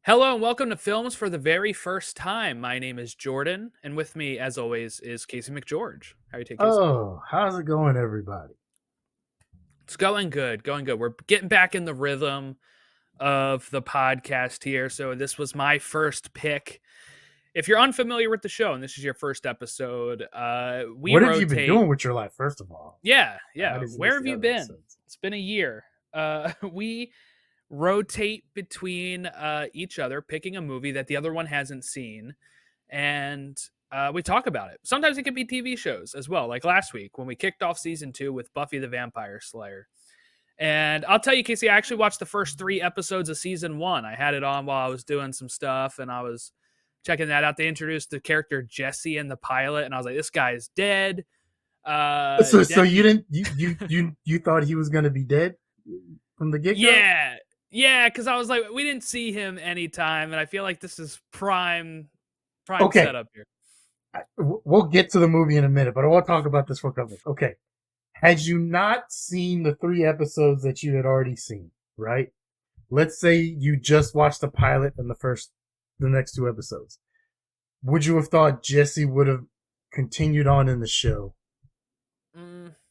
Hello and welcome to Films for the Very First Time. My name is Jordan, and with me, as always, is Casey McGeorge. How are you today, Casey? Oh, how's it going, everybody? It's going good, going good. We're getting back in the rhythm of the podcast here. So this was my first pick. If you're unfamiliar with the show and this is your first episode, we What have you been rotate. doing with your life, first of all? Yeah, I yeah. didn't Where miss have the you other been? episodes. It's been a year. We rotate between each other, picking a movie that the other one hasn't seen, and we talk about it. Sometimes it can be TV shows as well, like last week when we kicked off season 2 with Buffy the Vampire Slayer. And I'll tell you, Casey, I actually watched the first 3 episodes of season 1. I had it on while I was doing some stuff, and I was checking that out. They introduced the character Jesse in the pilot, and I was like, this guy is dead. So you didn't you thought he was gonna be dead from the get go? Yeah, because I was like, we didn't see him anytime, and I feel like this is prime Okay, setup here. we'll get to the movie in a minute, but I want to talk about this for a couple minutes. Okay, had you not seen the 3 episodes that you had already seen, right? Let's say you just watched the pilot and the next 2 episodes. Would you have thought Jesse would have continued on in the show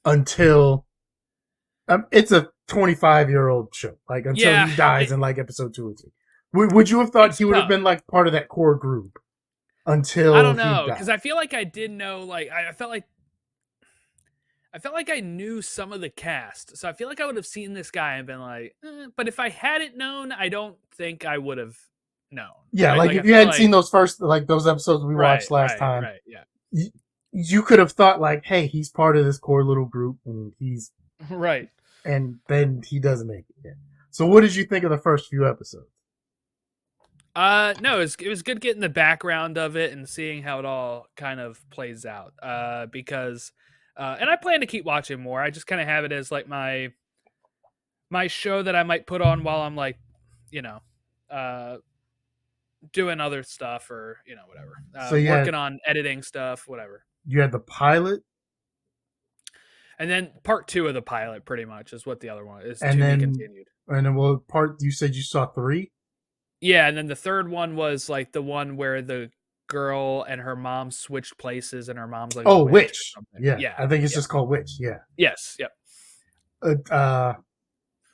until it's a 25-year-old show, like until he dies in like episode 2 or 3? Would you have thought he would have been like part of that core group until I don't he know, died? because I feel like I did know, like I felt like I knew some of the cast, so I feel like I would have seen this guy and been like, but if I hadn't known, I don't think I would have known. Yeah, Right? like Like I if you feel hadn't like seen those those episodes we watched last time, yeah, you could have thought like, hey, he's part of this core little group, and right. and then he doesn't make it. Yeah. So, what did you think of the first few episodes? No, it was good getting the background of it and seeing how it all kind of plays out. Because, and I plan to keep watching more. I just kind of have it as like my show that I might put on while I'm like, you know, uh, doing other stuff or whatever, So working on editing stuff, whatever. you had the pilot, And then part 2 of the pilot, pretty much, is what the other one is, and to be then continued. part you said you saw 3. Yeah, and then the third one was like the one where the girl and her mom switched places, and her mom's like a witch or something. Yeah, Yeah, I think it's yeah. just called Witch. Yeah. Yes, yep.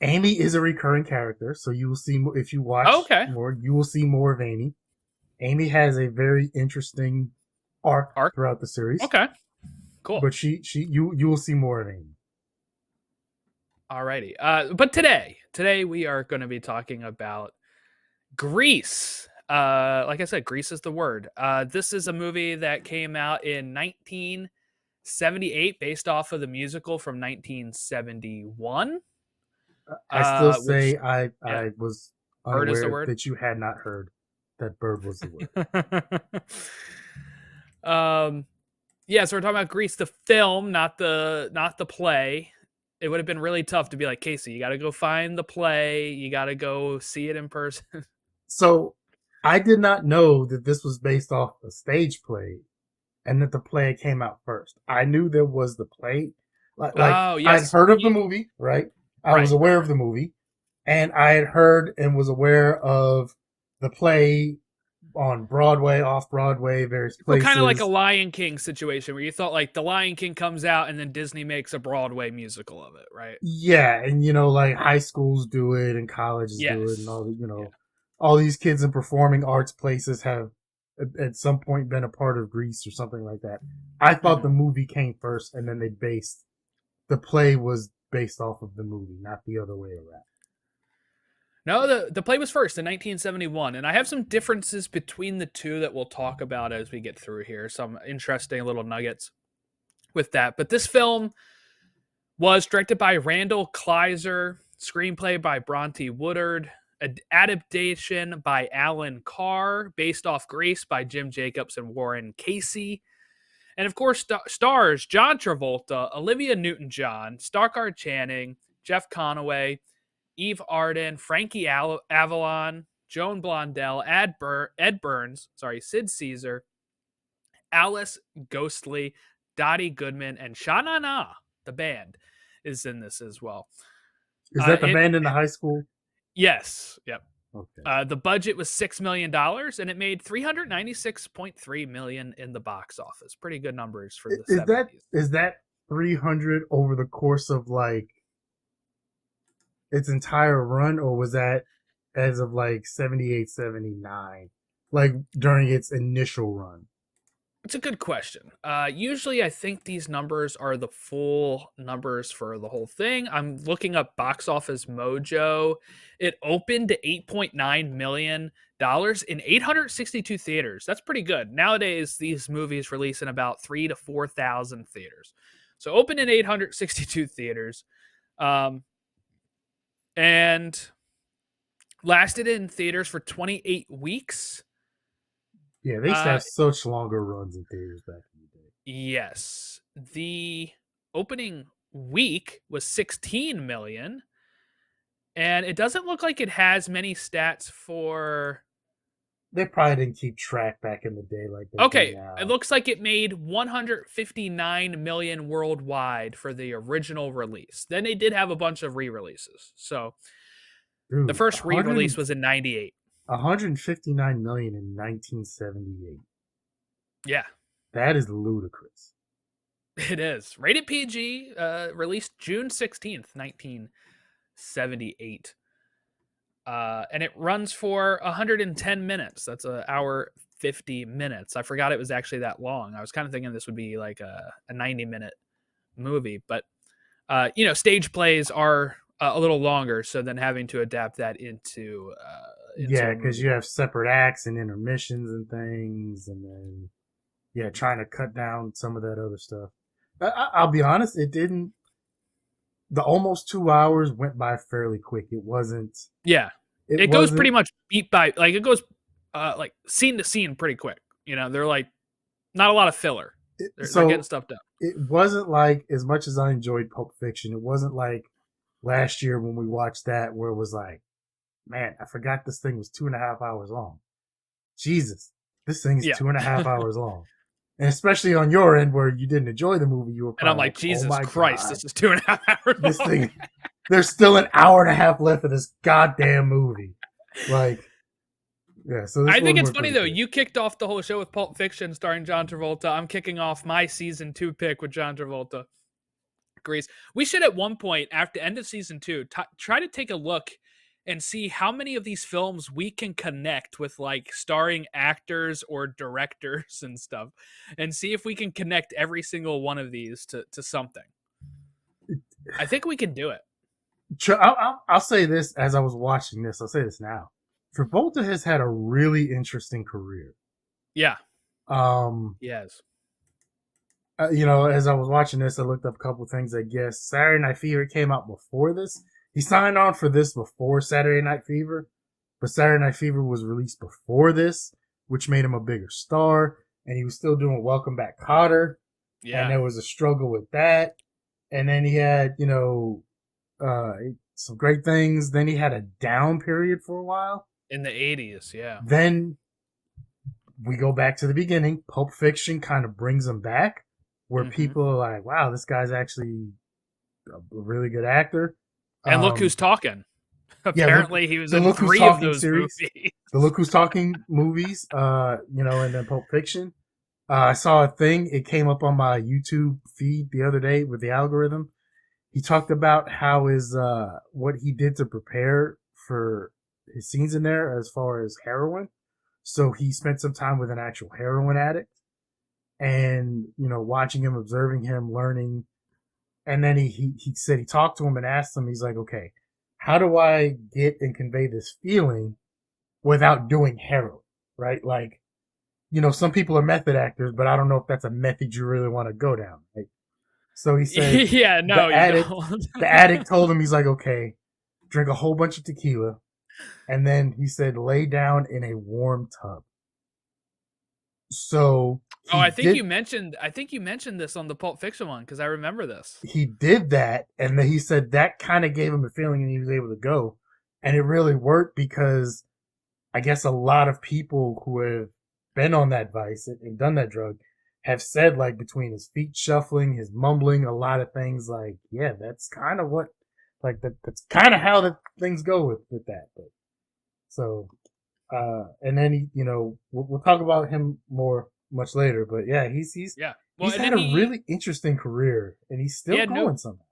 Amy is a recurring character, so you will see if you watch more, you will see more of Amy. Amy has a very interesting arc throughout the series. Okay, cool. But you will see more of Amy. Alrighty. But today we are going to be talking about Grease. Like I said, Grease is the word. This is a movie that came out in 1978, based off of the musical from 1971. I still say I was unaware that you had not heard that Bird was the word. Yeah, so we're talking about Grease, the film, not the play. It would have been really tough to be like, Casey, you got to go find the play. You got to go see it in person. So I did not know that this was based off a stage play and that the play came out first. I knew there was the play. I'd heard of the movie, right? I was aware of the movie, and I had heard and was aware of the play on Broadway, off Broadway, various places. Well, kind of like a Lion King situation where you thought like the Lion King comes out and then Disney makes a Broadway musical of it, right? Yeah, and like high schools do it and colleges do it, and all all these kids in performing arts places have at some point been a part of Grease or something like that. I thought the movie came first, and then the play was based off of the movie, not the other way around. No, the play was first in 1971, and I have some differences between the two that we'll talk about as we get through here. Some interesting little nuggets with that. But this film was directed by Randal Kleiser, screenplay by Bronté Woodard, adaptation by Allan Carr, based off Grease by Jim Jacobs and Warren Casey. And of course, stars John Travolta, Olivia Newton-John, Starkard Channing, Jeff Conaway, Eve Arden, Frankie Avalon, Joan Blondell, Ed Burns, Sid Caesar, Alice Ghostly, Dottie Goodman, and Sha Na Na, the band, is in this as well. Is that the band in the high school? Yes. Yep. Okay. The budget was $6 million, and it made $396.3 million in the box office. Pretty good numbers for the Is that 70s. 300 over the course of like its entire run, or was that as of like 78, 79, like during its initial run? It's a good question. Usually, I think these numbers are the full numbers for the whole thing. I'm looking up Box Office Mojo. It opened to $8.9 million in 862 theaters. That's pretty good. Nowadays, these movies release in about 3,000 to 4,000 theaters. So opened in 862 theaters, and lasted in theaters for 28 weeks. Yeah, they used to have such longer runs in theaters back in the day. Yes. The opening week was 16 million, and it doesn't look like it has many stats for. They probably didn't keep track back in the day like they do now. It looks like it made 159 million worldwide for the original release. Then they did have a bunch of re-releases. So Dude, the first re-release was in 98. 159 million in 1978. Yeah. That is ludicrous. It is. Rated PG, released June 16th, 1978. And it runs for 110 minutes. That's an hour 50 minutes. I forgot it was actually that long. I was kind of thinking this would be like a 90-minute movie, but stage plays are a little longer, so then having to adapt that into yeah, because you have separate acts and intermissions and things, and then trying to cut down some of that other stuff. I'll be honest, it didn't. The almost 2 hours went by fairly quick. It wasn't. Yeah, it goes pretty much beat by, like, it goes like scene to scene pretty quick. They're like not a lot of filler. They're getting stuff done. It wasn't like, as much as I enjoyed Pulp Fiction, it wasn't like last year when we watched that where it was like, man, I forgot this thing was 2.5 hours long. Jesus, this thing is 2.5 hours long. And especially on your end where you didn't enjoy the movie, you were probably and I'm like, Jesus Christ, God, this is 2.5 hours this long. Thing, there's still an hour and a half left of this goddamn movie. Like, yeah, so I think it's funny though. You kicked off the whole show with Pulp Fiction starring John Travolta. I'm kicking off my season 2 pick with John Travolta. Grease. We should at one point after end of season 2 try to take a look and see how many of these films we can connect with, like, starring actors or directors and stuff, and see if we can connect every single one of these to something. I think we can do it. I'll say this as I was watching this. I'll say this now. Travolta has had a really interesting career. Yeah. Yes. As I was watching this, I looked up a couple things. I guess Saturday Night Fever came out before this. He signed on for this before Saturday Night Fever, but Saturday Night Fever was released before this, which made him a bigger star. And he was still doing Welcome Back, Kotter. Yeah. And there was a struggle with that. And then he had, some great things. Then he had a down period for a while. In the 80s, yeah. Then we go back to the beginning. Pulp Fiction kind of brings him back, where people are like, wow, this guy's actually a really good actor. And look who's talking. Apparently, he was in 3 of those movies. The Look Who's Talking movies, and then Pulp Fiction. I saw a thing. It came up on my YouTube feed the other day with the algorithm. He talked about how what he did to prepare for his scenes in there as far as heroin. So he spent some time with an actual heroin addict, and watching him, observing him, learning. And then he said he talked to him and asked him, he's like, okay, how do I get and convey this feeling without doing heroin, right? Like, some people are method actors, but I don't know if that's a method you really want to go down. Right? So he said, yeah, no, the addict told him, he's like, okay, drink a whole bunch of tequila. And then he said, lay down in a warm tub. So I think you mentioned this on the Pulp Fiction one, because I remember this. He did that, and then he said that kind of gave him a feeling, and he was able to go. And it really worked because I guess a lot of people who have been on that vice and done that drug have said, like, between his feet shuffling, his mumbling, a lot of things, like, yeah, that's kind of what, like, that's kind of how the things go with that. But So, and then we'll talk about him much later. But yeah, Yeah. Well, he's and had then a really interesting career, and he's he still had going somehow.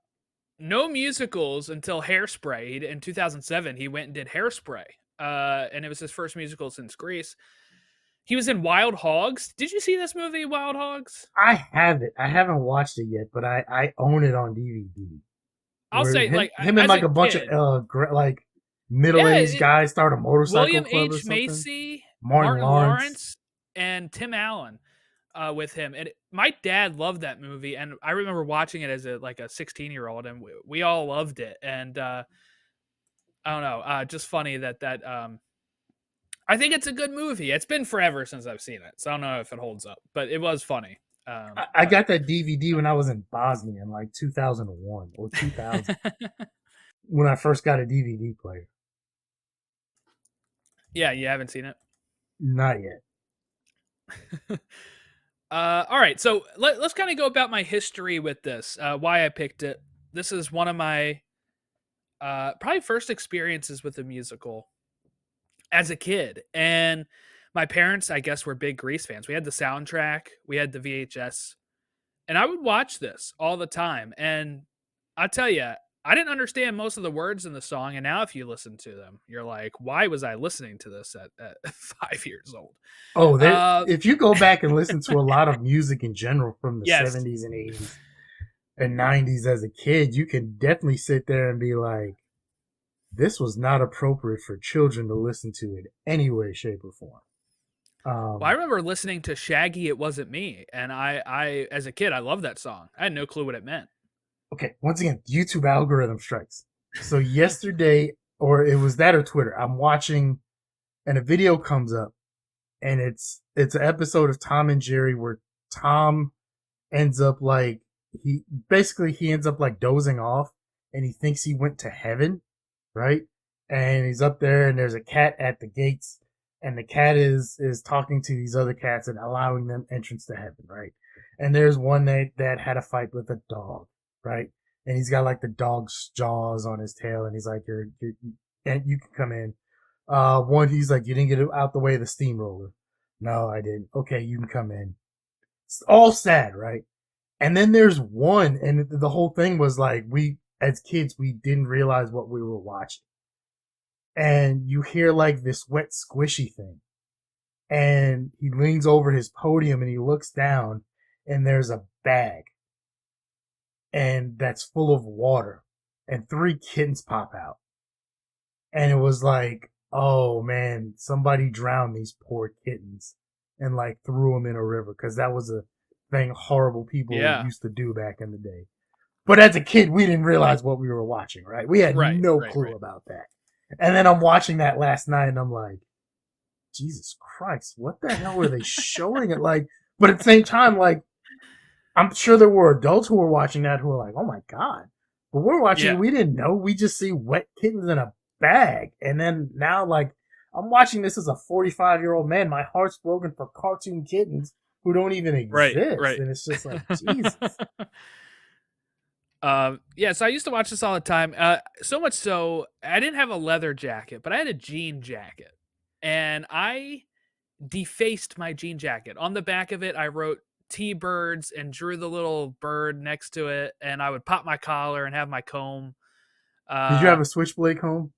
no musicals until Hairspray. In 2007, he went and did Hairspray, and it was his first musical since Grease. He was in Wild Hogs. Did you see this movie, Wild Hogs? I have it. I haven't watched it yet, but I own it on DVD. I'll Where say, like, him and as like a a bunch kid, of like middle yeah, aged guys start a motorcycle William club or H. something. Macy, Martin Martin Lawrence. Lawrence, and Tim Allen with him. And my dad loved that movie, and I remember watching it as a 16-year-old, and we all loved it. And I don't know, just funny that I think it's a good movie. It's been forever since I've seen it, so I don't know if it holds up, but it was funny. I got that DVD when I was in Bosnia in like 2001 or 2000 when I first got a DVD player. Yeah, you haven't seen it? Not yet. All right, so let's kind of go about my history with this, why I picked it. This is one of my probably first experiences with a musical as a kid. And my parents, I guess, were big Grease fans. We had the soundtrack, we had the VHS, and I would watch this all the time. And I'll tell you, I didn't understand most of the words in the song. And now if you listen to them, you're like, why was I listening to this at 5 years old? Oh, if you go back and listen to a lot of music in general from the Yes. 70s and 80s and 90s as a kid, you can definitely sit there and be like, this was not appropriate for children to listen to in any way, shape, or form. Well, I remember listening to Shaggy, It Wasn't Me. And I as a kid, I loved that song. I had no clue what it meant. Okay, once again, YouTube algorithm strikes. So yesterday, or it was that or Twitter, I'm watching and a video comes up and it's an episode of Tom and Jerry where Tom ends up like he ends up like dozing off and he thinks he went to heaven, right? And he's up there and there's a cat at the gates and the cat is talking to these other cats and allowing them entrance to heaven, right? And there's one that had a fight with a dog, right? And he's got like the dog's jaws on his tail and he's like, you're and you can come in. One, he's like, you didn't get out the way of the steamroller. No, I didn't. Okay, you can come in. It's all sad, right? And then there's one, and the whole thing was like, we, as kids, we didn't realize what we were watching. And you hear like this wet, squishy thing. And he leans over his podium and he looks down, and there's a bag. And that's full of water. And 3 kittens pop out. And it was like, oh man, somebody drowned these poor kittens and like threw them in a river because that was a thing horrible people used to do back in the day. But as a kid, we didn't realize what we were watching, right? We had no clue about that. And then I'm watching that last night and I'm like, Jesus Christ, what the hell were they showing it like? But at the same time, like, I'm sure there were adults who were watching that who were like, oh my God. But we're watching, we didn't know. We just see wet kittens in a bag. And then now, like, I'm watching this as a 45-year-old man. My heart's broken for cartoon kittens who don't even exist. Right. And it's just like, Jesus. Yeah, so I used to watch this all the time. So much so, I didn't have a leather jacket, but I had a jean jacket. And I defaced my jean jacket. On the back of it, I wrote T-birds and drew the little bird next to it. And I would pop my collar and have my comb. Did you have a switchblade comb?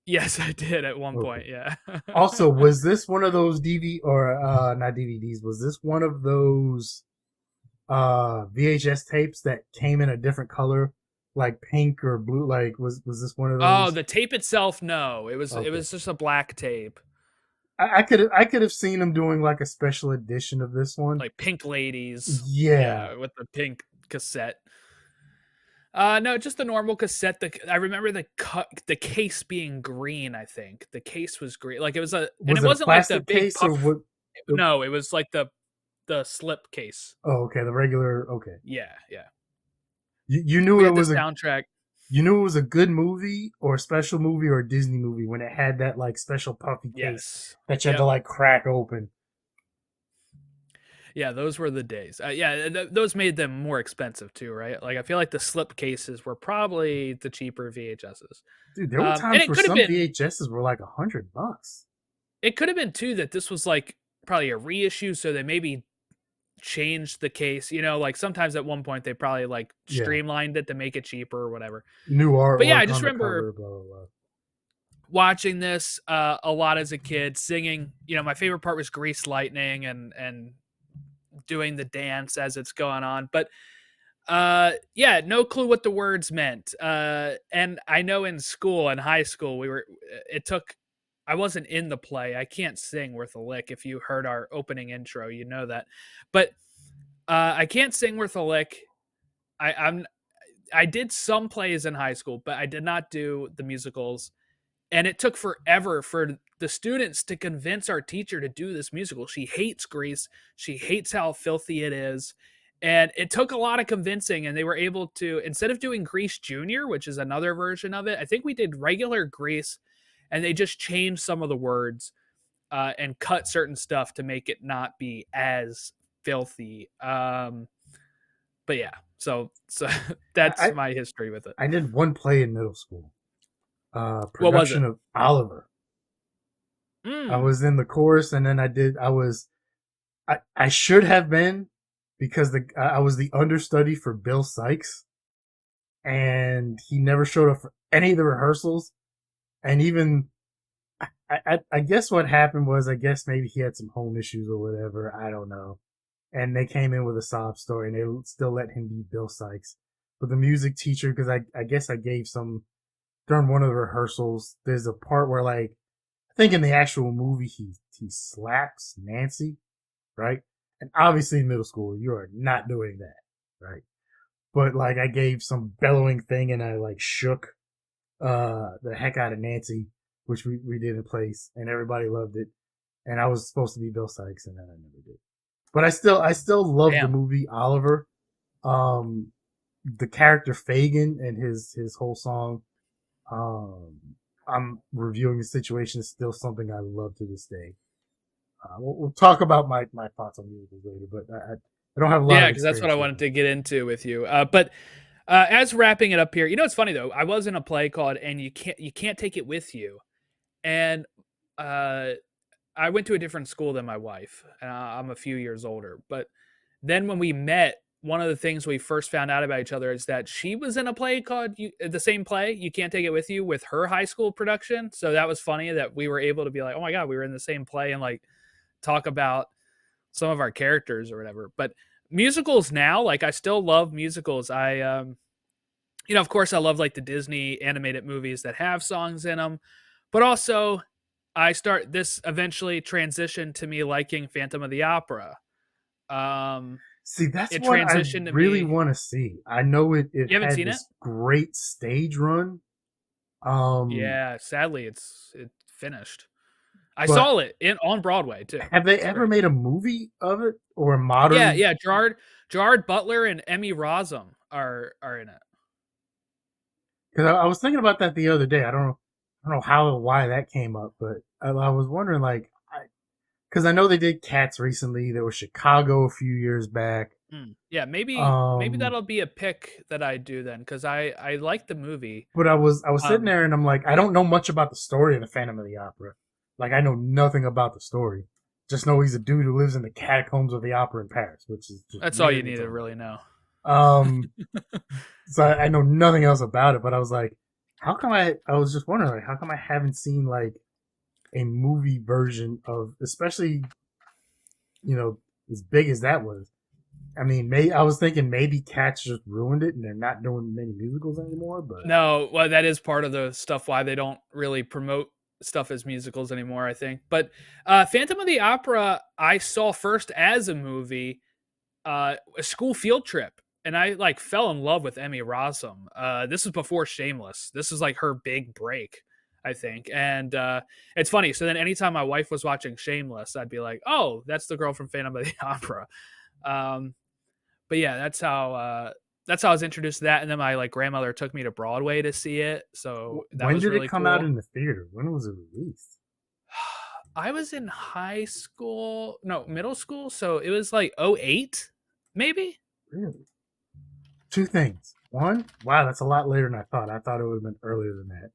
Yes, I did at one point, yeah. Also, was this one of those not DVDs, was this one of those VHS tapes that came in a different color, like pink or blue? Like, was this one of those? Oh, the tape itself, no. It was just a black tape. I could have seen them doing like a special edition of this one, like Pink Ladies. Yeah, with the pink cassette. No, just the normal cassette. I remember the case being green. I think the case was green. Like it was and it wasn't like the big case or what? No, it was like the slip case. Oh, okay, the regular. Okay, yeah. You knew it was a soundtrack. You knew it was a good movie or a special movie or a Disney movie when it had that like special puffy case that you had to like crack open. Yeah, those were the days. Those made them more expensive too, right? Like I feel like the slip cases were probably the cheaper VHSs. Dude, there were And times it where could have some been VHSs were like $100. it could have been too that this was like probably a reissue, so they maybe changed the case. Like sometimes at one point they probably like Yeah, streamlined it to make it cheaper or whatever. new But yeah, I artwork just on the remember cover, blah blah blah. watching this a lot as a kid, singing. My favorite part was Grease Lightning and doing the dance as it's going on. But yeah, no clue what the words meant. And I know in high school, I wasn't in the play. I can't sing worth a lick. If you heard our opening intro, you know that. But I can't sing worth a lick. I did some plays in high school, but I did not do the musicals. And it took forever for the students to convince our teacher to do this musical. She hates Grease. She hates how filthy it is. And it took a lot of convincing, and they were able to, instead of doing Grease Junior, which is another version of it, I think we did regular Grease, and they just changed some of the words and cut certain stuff to make it not be as filthy. But yeah, so that's I my history with it. I did one play in middle school. What was it? Production of Oliver. I was in the chorus, and then I should have been, because I was the understudy for Bill Sykes, and he never showed up for any of the rehearsals. And even I guess what happened was, I guess maybe he had some home issues or whatever. I don't know. And they came in with a sob story, and they still let him be Bill Sykes. But the music teacher, because I guess I gave some during one of the rehearsals. There's a part where, like, I think in the actual movie he slaps Nancy, right? And obviously in middle school you are not doing that, right? But like I gave some bellowing thing, and I like shook the heck out of Nancy, which we did in place, and everybody loved it. And I was supposed to be Bill Sykes, and then I never did. But I still love the movie Oliver. The character Fagin and his whole song. I'm reviewing the situation is still something I love to this day. We'll talk about my thoughts on musicals later, but I don't have a lot. Yeah, because that's what I wanted to get into with you. But as wrapping it up here, it's funny though. I was in a play called "And You Can't Take It With You," and I went to a different school than my wife. I'm a few years older, but then when we met, one of the things we first found out about each other is that she was in a play called the same play, "You Can't Take It With You," with her high school production. So that was funny that we were able to be like, oh my God, we were in the same play, and like talk about some of our characters or whatever. But musicals now, like I still love musicals. Of course I love like the Disney animated movies that have songs in them, but also this eventually transitioned to me liking Phantom of the Opera. See, that's what I really want to see. I know it had this great stage run. Yeah, sadly it finished. I saw it on Broadway too. Have they ever made a movie of it, or a modern? Yeah. Gerard Butler and Emmy Rossum are in it. Because I was thinking about that the other day. I don't know how or why that came up, but I was wondering, like, because I know they did Cats recently. There was Chicago a few years back. Yeah, maybe that'll be a pick that I do then, because I like the movie. But I was sitting there, and I'm like, I don't know much about the story of the Phantom of the Opera. Like, I know nothing about the story. Just know he's a dude who lives in the catacombs of the opera in Paris, which is just that's all you need to really know. So I know nothing else about it, but I was like, how come I was just wondering, like, how come I haven't seen like a movie version of, especially, as big as that was. I mean, I was thinking maybe Cats just ruined it and they're not doing many musicals anymore. But no, well, that is part of the stuff why they don't really promote stuff as musicals anymore, I think. But Phantom of the Opera, I saw first as a movie, a school field trip, and I like fell in love with Emmy Rossum. This is before Shameless. This is like her big break, I think. And it's funny. So then anytime my wife was watching Shameless, I'd be like, oh, that's the girl from Phantom of the Opera. But yeah, that's how I was introduced to that. And then my like grandmother took me to Broadway to see it. So that when was did really it come cool. out in the theater? When was it released? I was in high school, no, middle school, so it was like '08, maybe? Really? Two things. One, wow, that's a lot later than I thought. I thought it would have been earlier than that.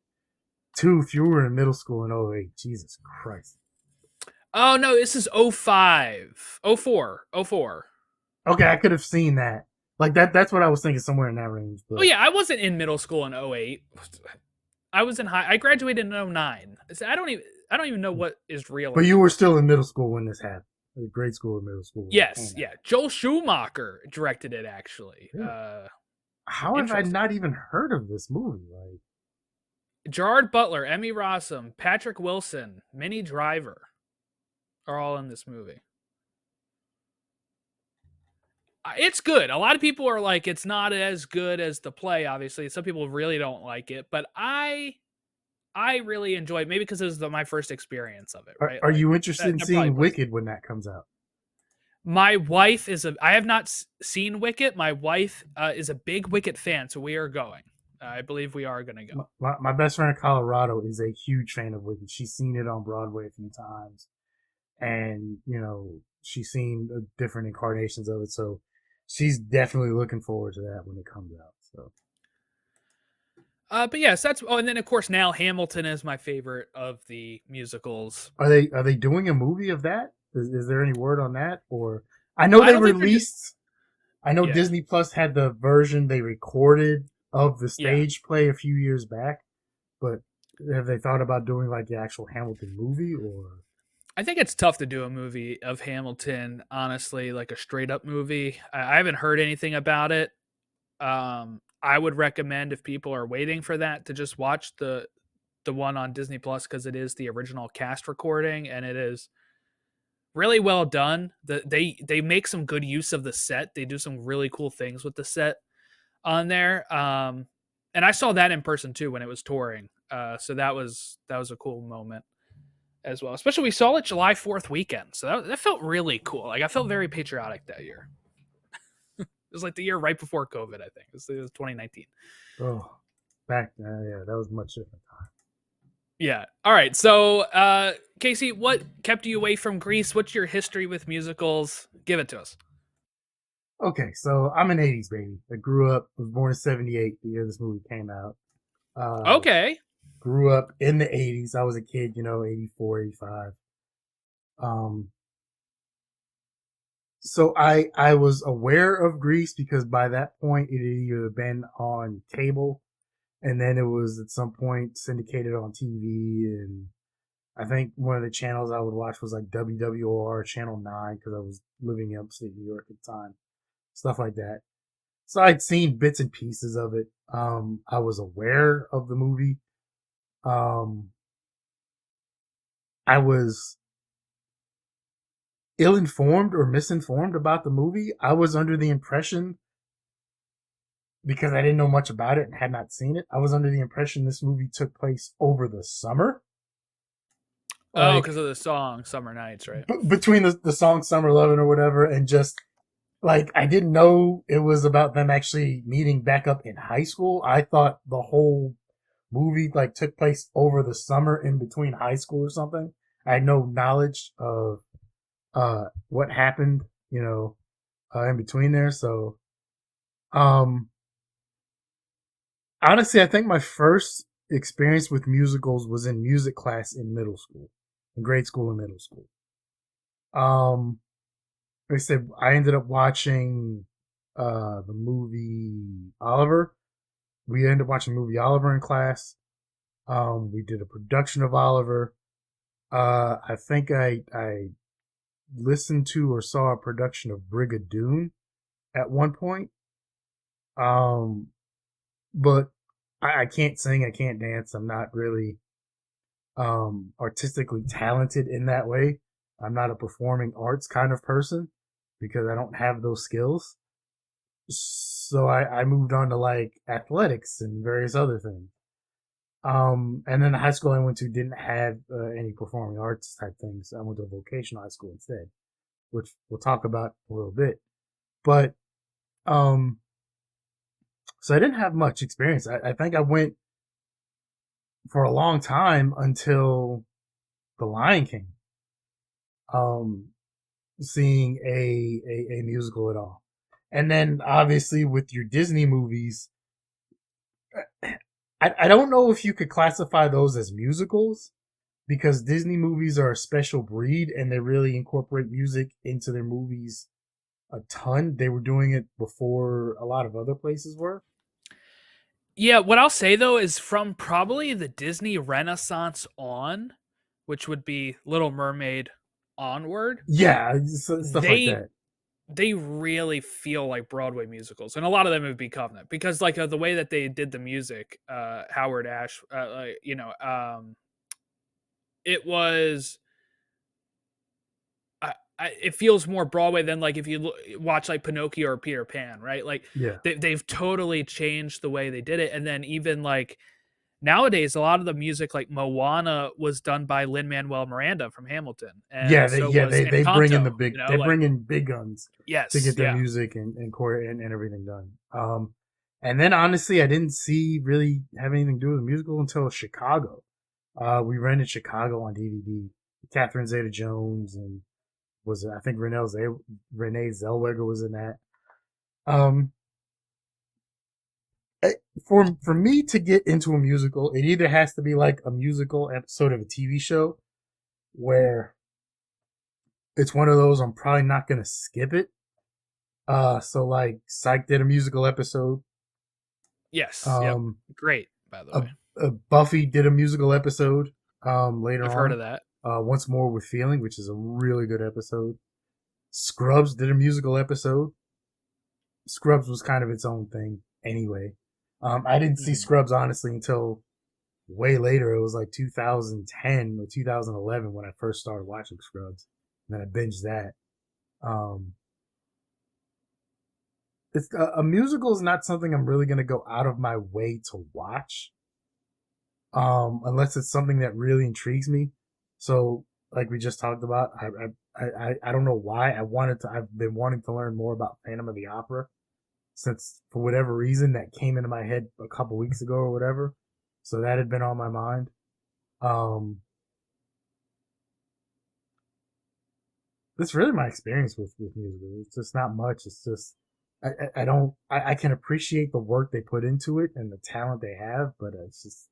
Two, if you were in middle school in '08, Jesus Christ. Oh, no, this is '05, '04, '04. Okay, I could have seen that. Like that's what I was thinking, somewhere in that range. Oh, But yeah, I wasn't in middle school in '08. I was in I graduated in '09. So I don't even know what is real you were anymore. still in middle school when this happened. Grade school or middle school when it Yes, came out. yeah. Joel Schumacher directed it actually. Really? How have I Interesting. not even heard of this movie? Like, Gerard Butler, Emmy Rossum, Patrick Wilson, Minnie Driver are all in this movie. It's good. A lot of people are like, it's not as good as the play. Obviously, some people really don't like it, but I really enjoy it. Maybe because it was my first experience of it. Right? are Like you interested in that probably seeing plays. Wicked when that comes out? My wife is a. I have not seen Wicket. My wife is a big Wicket fan, so we are going. I believe we are going to go. My best friend in Colorado is a huge fan of Wicked. She's seen it on Broadway a few times, and she's seen different incarnations of it. So she's definitely looking forward to that when it comes out. So, But yes, that's. Oh, and then of course now Hamilton is my favorite of the musicals. are they doing a movie of that? Is there any word on that? Or I know I they don't think they're. released. I know Yeah, Disney Plus had the version they recorded of the yeah. stage play a few years back, but have they thought about doing like the actual Hamilton movie or? I think it's tough to do a movie of Hamilton, honestly, like a straight up movie. I haven't heard anything about it. I would recommend if people are waiting for that to just watch the one on Disney Plus because it is the original cast recording and it is really well done. They make some good use of the set. They do some really cool things with the set on there. And I saw that in person too when it was touring. So that was a cool moment as well. Especially we saw it July 4th weekend. So that felt really cool. Like I felt very patriotic that year. It was like the year right before COVID, I think. It was 2019. Oh, back yeah, that was much different time. Yeah. All right. So, Casey, what kept you away from Greece? What's your history with musicals? Give it to us. Okay, so I'm an '80s baby. I grew up, was born in '78, the year this movie came out. Uh, Okay. Grew up in the '80s. I was a kid, '84, '85. Um, so I was aware of Grease because by that point it had either been on cable and then it was at some point syndicated on TV. And I think one of the channels I would watch was like WWR Channel 9 because I was living in upstate New York at the time, stuff like that. So I'd seen bits and pieces of it. I was aware of the movie. Um, I was ill-informed or misinformed about the movie. I was under the impression, because I didn't know much about it and had not seen it, I was under the impression this movie took place over the summer. Oh, Like because of the song "Summer Nights," right? between the song Summer Lovin' or whatever, and just like I didn't know it was about them actually meeting back up in high school. I thought the whole movie like took place over the summer in between high school or something. I had no knowledge of what happened, in between there. So um honestly, I think my first experience with musicals was in music class in middle school, in grade school and middle school. Um, like I said, I ended up watching the movie Oliver. We ended up watching the movie Oliver in class. We did a production of Oliver. I think I listened to or saw a production of Brigadoon at one point. Um, but I can't sing, I can't dance. I'm not really artistically talented in that way. I'm not a performing arts kind of person because I don't have those skills. So I moved on to like athletics and various other things. And then the high school I went to didn't have any performing arts type things. I went to a vocational high school instead, which we'll talk about a little bit. But um, so I didn't have much experience. I think I went for a long time until The Lion King. um, seeing a musical at all. And then obviously with your Disney movies, I don't know if you could classify those as musicals because Disney movies are a special breed and they really incorporate music into their movies a ton. They were doing it before a lot of other places were. Yeah, what I'll say though is from probably the Disney Renaissance on, which would be Little Mermaid onward, Yeah, stuff like they that. they really feel like Broadway musicals, and a lot of them would be Covenant because like the way that they did the music, Howard Ash, it was it feels more Broadway than like if you watch like Pinocchio or Peter Pan, right? Like Yeah. they've totally changed the way they did it, and then even like nowadays, a lot of the music like Moana was done by Lin-Manuel Miranda from Hamilton, Yeah, and so was they bring in Encanto. the big You know, they like bring in big guns to yes, get their yeah. music and core and everything done. And then honestly, I didn't see really have anything to do with the musical until Chicago. We rented Chicago on DVD. Catherine Zeta-Jones and was I think Renee Zellweger was in that. Um, for me to get into a musical, it either has to be like a musical episode of a TV show where it's one of those I'm probably not gonna skip it. So like Psych did a musical episode. Yes, yep, Um, great. By the a, way, Buffy did a musical episode. Later I've heard on. of that. Once More with Feeling, which is a really good episode. Scrubs did a musical episode. Scrubs was kind of its own thing anyway. I didn't see Mm-hmm. Scrubs honestly until way later. It was like 2010 or 2011 when I first started watching Scrubs. And then I binged that. Um, it's a musical is not something I'm really gonna go out of my way to watch, unless it's something that really intrigues me. So, like we just talked about, I don't know why I've been wanting to learn more about Phantom of the Opera since for whatever reason that came into my head a couple weeks ago or whatever. So that had been on my mind. Um, that's really my experience with music. It's just not much. It's just I don't I can appreciate the work they put into it and the talent they have, but it's just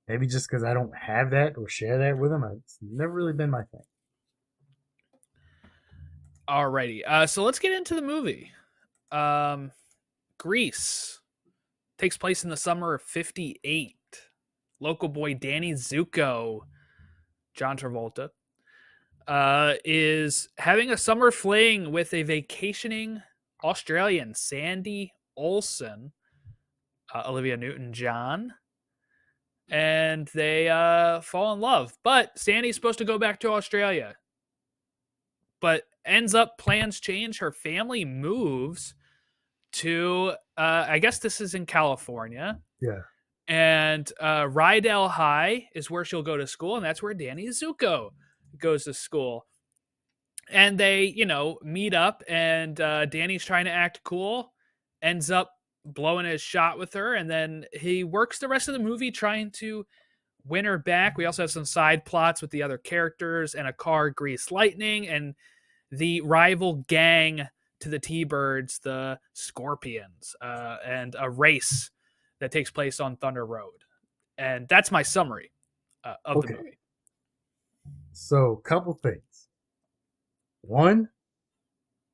maybe just because I don't have that or share that with them, it's never really been my thing. Alrighty, so let's get into the movie. Um, Grease takes place in the summer of '58. Local boy Danny Zuko, John Travolta, is having a summer fling with a vacationing Australian, Sandy Olsen, Olivia Newton-John, and they fall in love. But Sandy's supposed to go back to Australia, but ends up plans change. Her family moves to, I guess this is in California. Yeah. And Rydell High is where she'll go to school, and that's where Danny Zuko goes to school. And they, meet up, and Danny's trying to act cool, ends up blowing his shot with her, and then he works the rest of the movie trying to win her back. We also have some side plots with the other characters and a car, Grease Lightning, and the rival gang to the T-Birds, the Scorpions, and a race that takes place on Thunder Road. And that's my summary of the movie. So, couple things. One,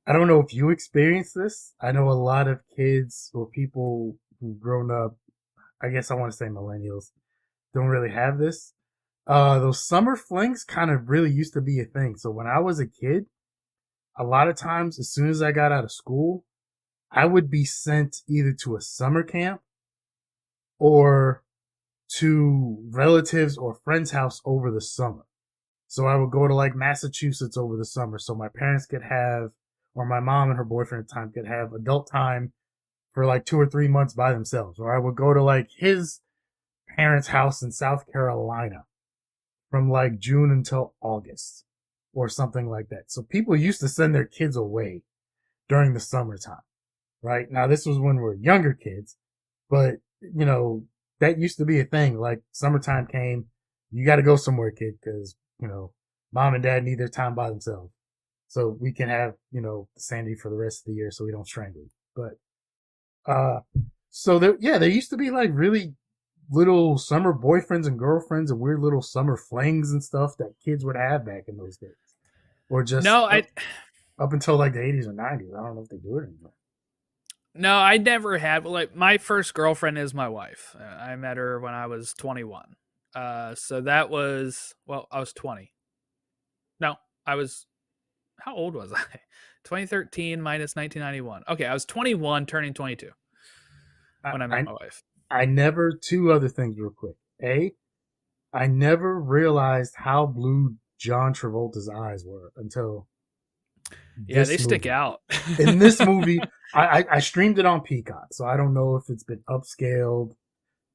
I don't know if you experienced this. I know a lot of kids or people who've grown up, I guess I want to say millennials, don't really have this. Those summer flings kind of really used to be a thing. So when I was a kid, a lot of times, as soon as I got out of school, I would be sent either to a summer camp or to relatives or friends' house over the summer. So I would go to like Massachusetts over the summer so my parents could have, or my mom and her boyfriend at the time could have adult time for like 2 or 3 months by themselves. Or I would go to like his parents' house in South Carolina from like June until August or something like that. So people used to send their kids away during the summertime, right? Now, this was when we were younger kids, but that used to be a thing. Like summertime came, you got to go somewhere, kid, because, mom and dad need their time by themselves, so we can have Sandy for the rest of the year, so we don't strangle you. But so there used to be like really little summer boyfriends and girlfriends and weird little summer flings and stuff that kids would have back in those days, or just No, up until like the 80s or 90s. I don't know if they do it anymore. No, I never had. Like, my first girlfriend is my wife. I met her when I was 21. So that was, well, I was 20. No, I was, how old was I? 2013 minus 1991. Okay, I was 21, turning 22 when I met my wife. I never, two other things real quick. I never realized how blue John Travolta's eyes were until yeah, they stick out. In this movie, I streamed it on Peacock, so I don't know if it's been upscaled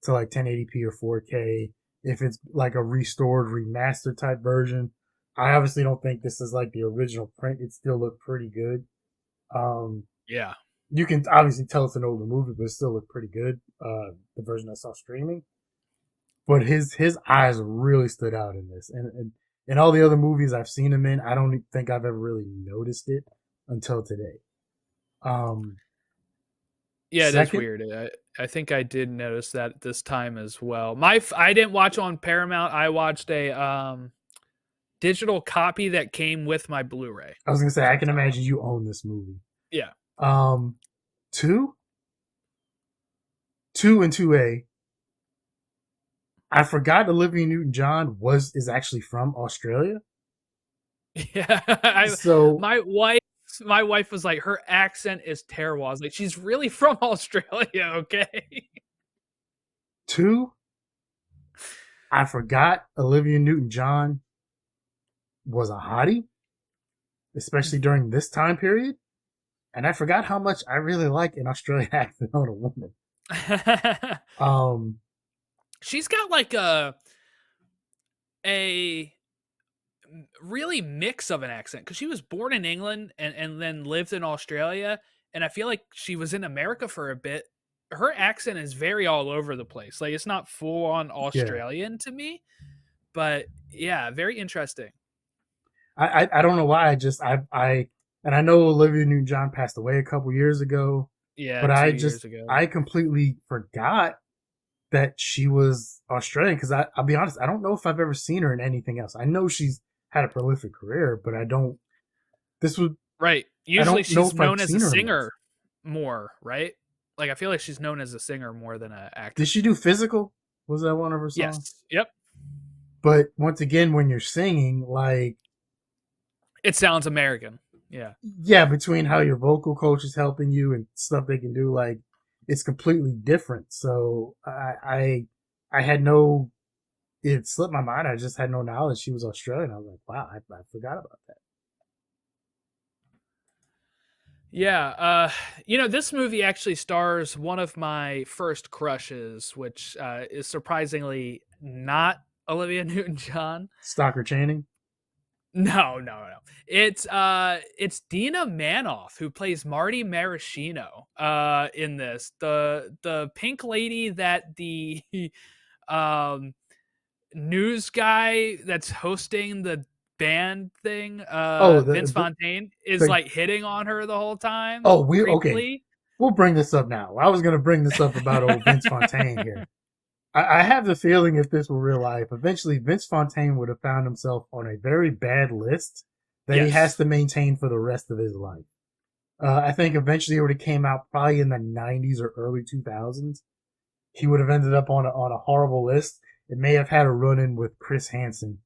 to like 1080p or 4K, if it's like a restored, remastered type version. I obviously don't think this is like the original print. It still looked pretty good. Yeah. You can obviously tell it's an older movie, but it still looked pretty good. The version I saw streaming. But his eyes really stood out in this. And in all the other movies I've seen him in, I don't think I've ever really noticed it until today. Yeah, that's weird. I think I did notice that this time as well. I didn't watch on Paramount. I watched a digital copy that came with my Blu-ray. I was gonna say, I can imagine you own this movie. Yeah. 2 and 2A. I forgot Olivia Newton-John is actually from Australia. Yeah. So my wife was like, her accent is terrible. I was like, she's really from Australia, okay? 2, I forgot Olivia Newton-John was a hottie, especially during this time period. And I forgot how much I really like an Australian accent on a woman. She's got like a really mix of an accent, because she was born in England and then lived in Australia, and I feel like she was in America for a bit. Her accent is very all over the place. Like, it's not full on Australian to me, but yeah, very interesting. I don't know why. And I know Olivia Newton-John passed away a couple years ago. Yeah, but 2 years ago. I completely forgot that she was Australian, because I'll be honest, I don't know if I've ever seen her in anything else. I know she's had a prolific career, but I don't. This would right. Usually she's known as a singer more, right? Like, I feel like she's known as a singer more than an actor. Did she do Physical? Was that one of her songs? Yes. Yep. But once again, when you're singing, like, it sounds American. Yeah. Yeah, between how your vocal coach is helping you and stuff they can do, like, it's completely different. So I had no, it slipped my mind. I just had no knowledge she was Australian. I was like, wow, I forgot about that. Yeah, this movie actually stars one of my first crushes, which is surprisingly not Olivia Newton-John. Stockard Channing? No. It's Dina Manoff, who plays Marty Maraschino in this. The pink lady that the news guy that's hosting the band thing, Vince Fontaine, is like hitting on her the whole time. Oh, okay. We'll bring this up now. I was going to bring this up about old Vince Fontaine here. I have the feeling if this were real life, eventually Vince Fontaine would have found himself on a very bad list that he has to maintain for the rest of his life. I think eventually it would have came out probably in the 90s or early 2000s. He would have ended up on a horrible list. It may have had a run-in with Chris Hansen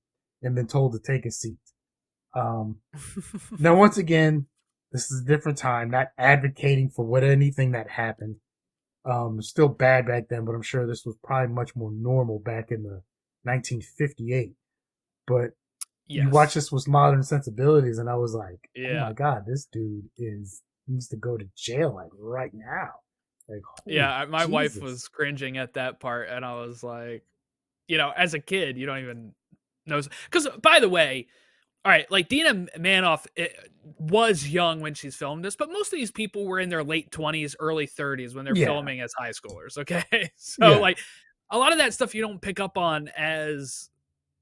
and been told to take a seat. Now, once again, this is a different time, not advocating for anything that happened. Still bad back then, but I'm sure this was probably much more normal back in the 1958. But you watch this with modern sensibilities, and I was like, oh my God, this dude needs to go to jail like right now. Like, my wife was cringing at that part, and I was like, as a kid, you don't even know. Because, by the way, all right, like, Dina Manoff was young when she's filmed this, but most of these people were in their late 20s, early 30s when they're filming as high schoolers, okay? So, like, a lot of that stuff you don't pick up on as,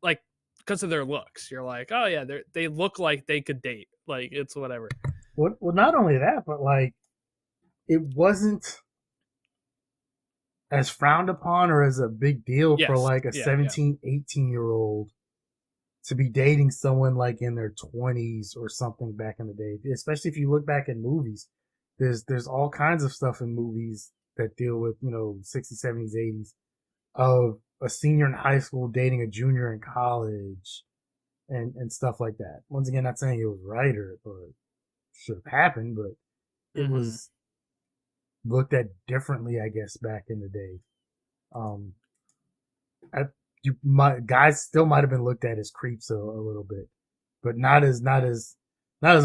like, because of their looks. You're like, oh yeah, they look like they could date. Like it's whatever. Well, not only that, but like it wasn't as frowned upon or as a big deal for like a 17, 18-year-old to be dating someone like in their 20s or something back in the day. Especially if you look back at movies, there's all kinds of stuff in movies that deal with, 60s, 70s, 80s of a senior in high school dating a junior in college and stuff like that. Once again, not saying it was right or should have happened, but it was looked at differently, I guess, back in the day. Guys still might have been looked at as creeps a little bit, but not as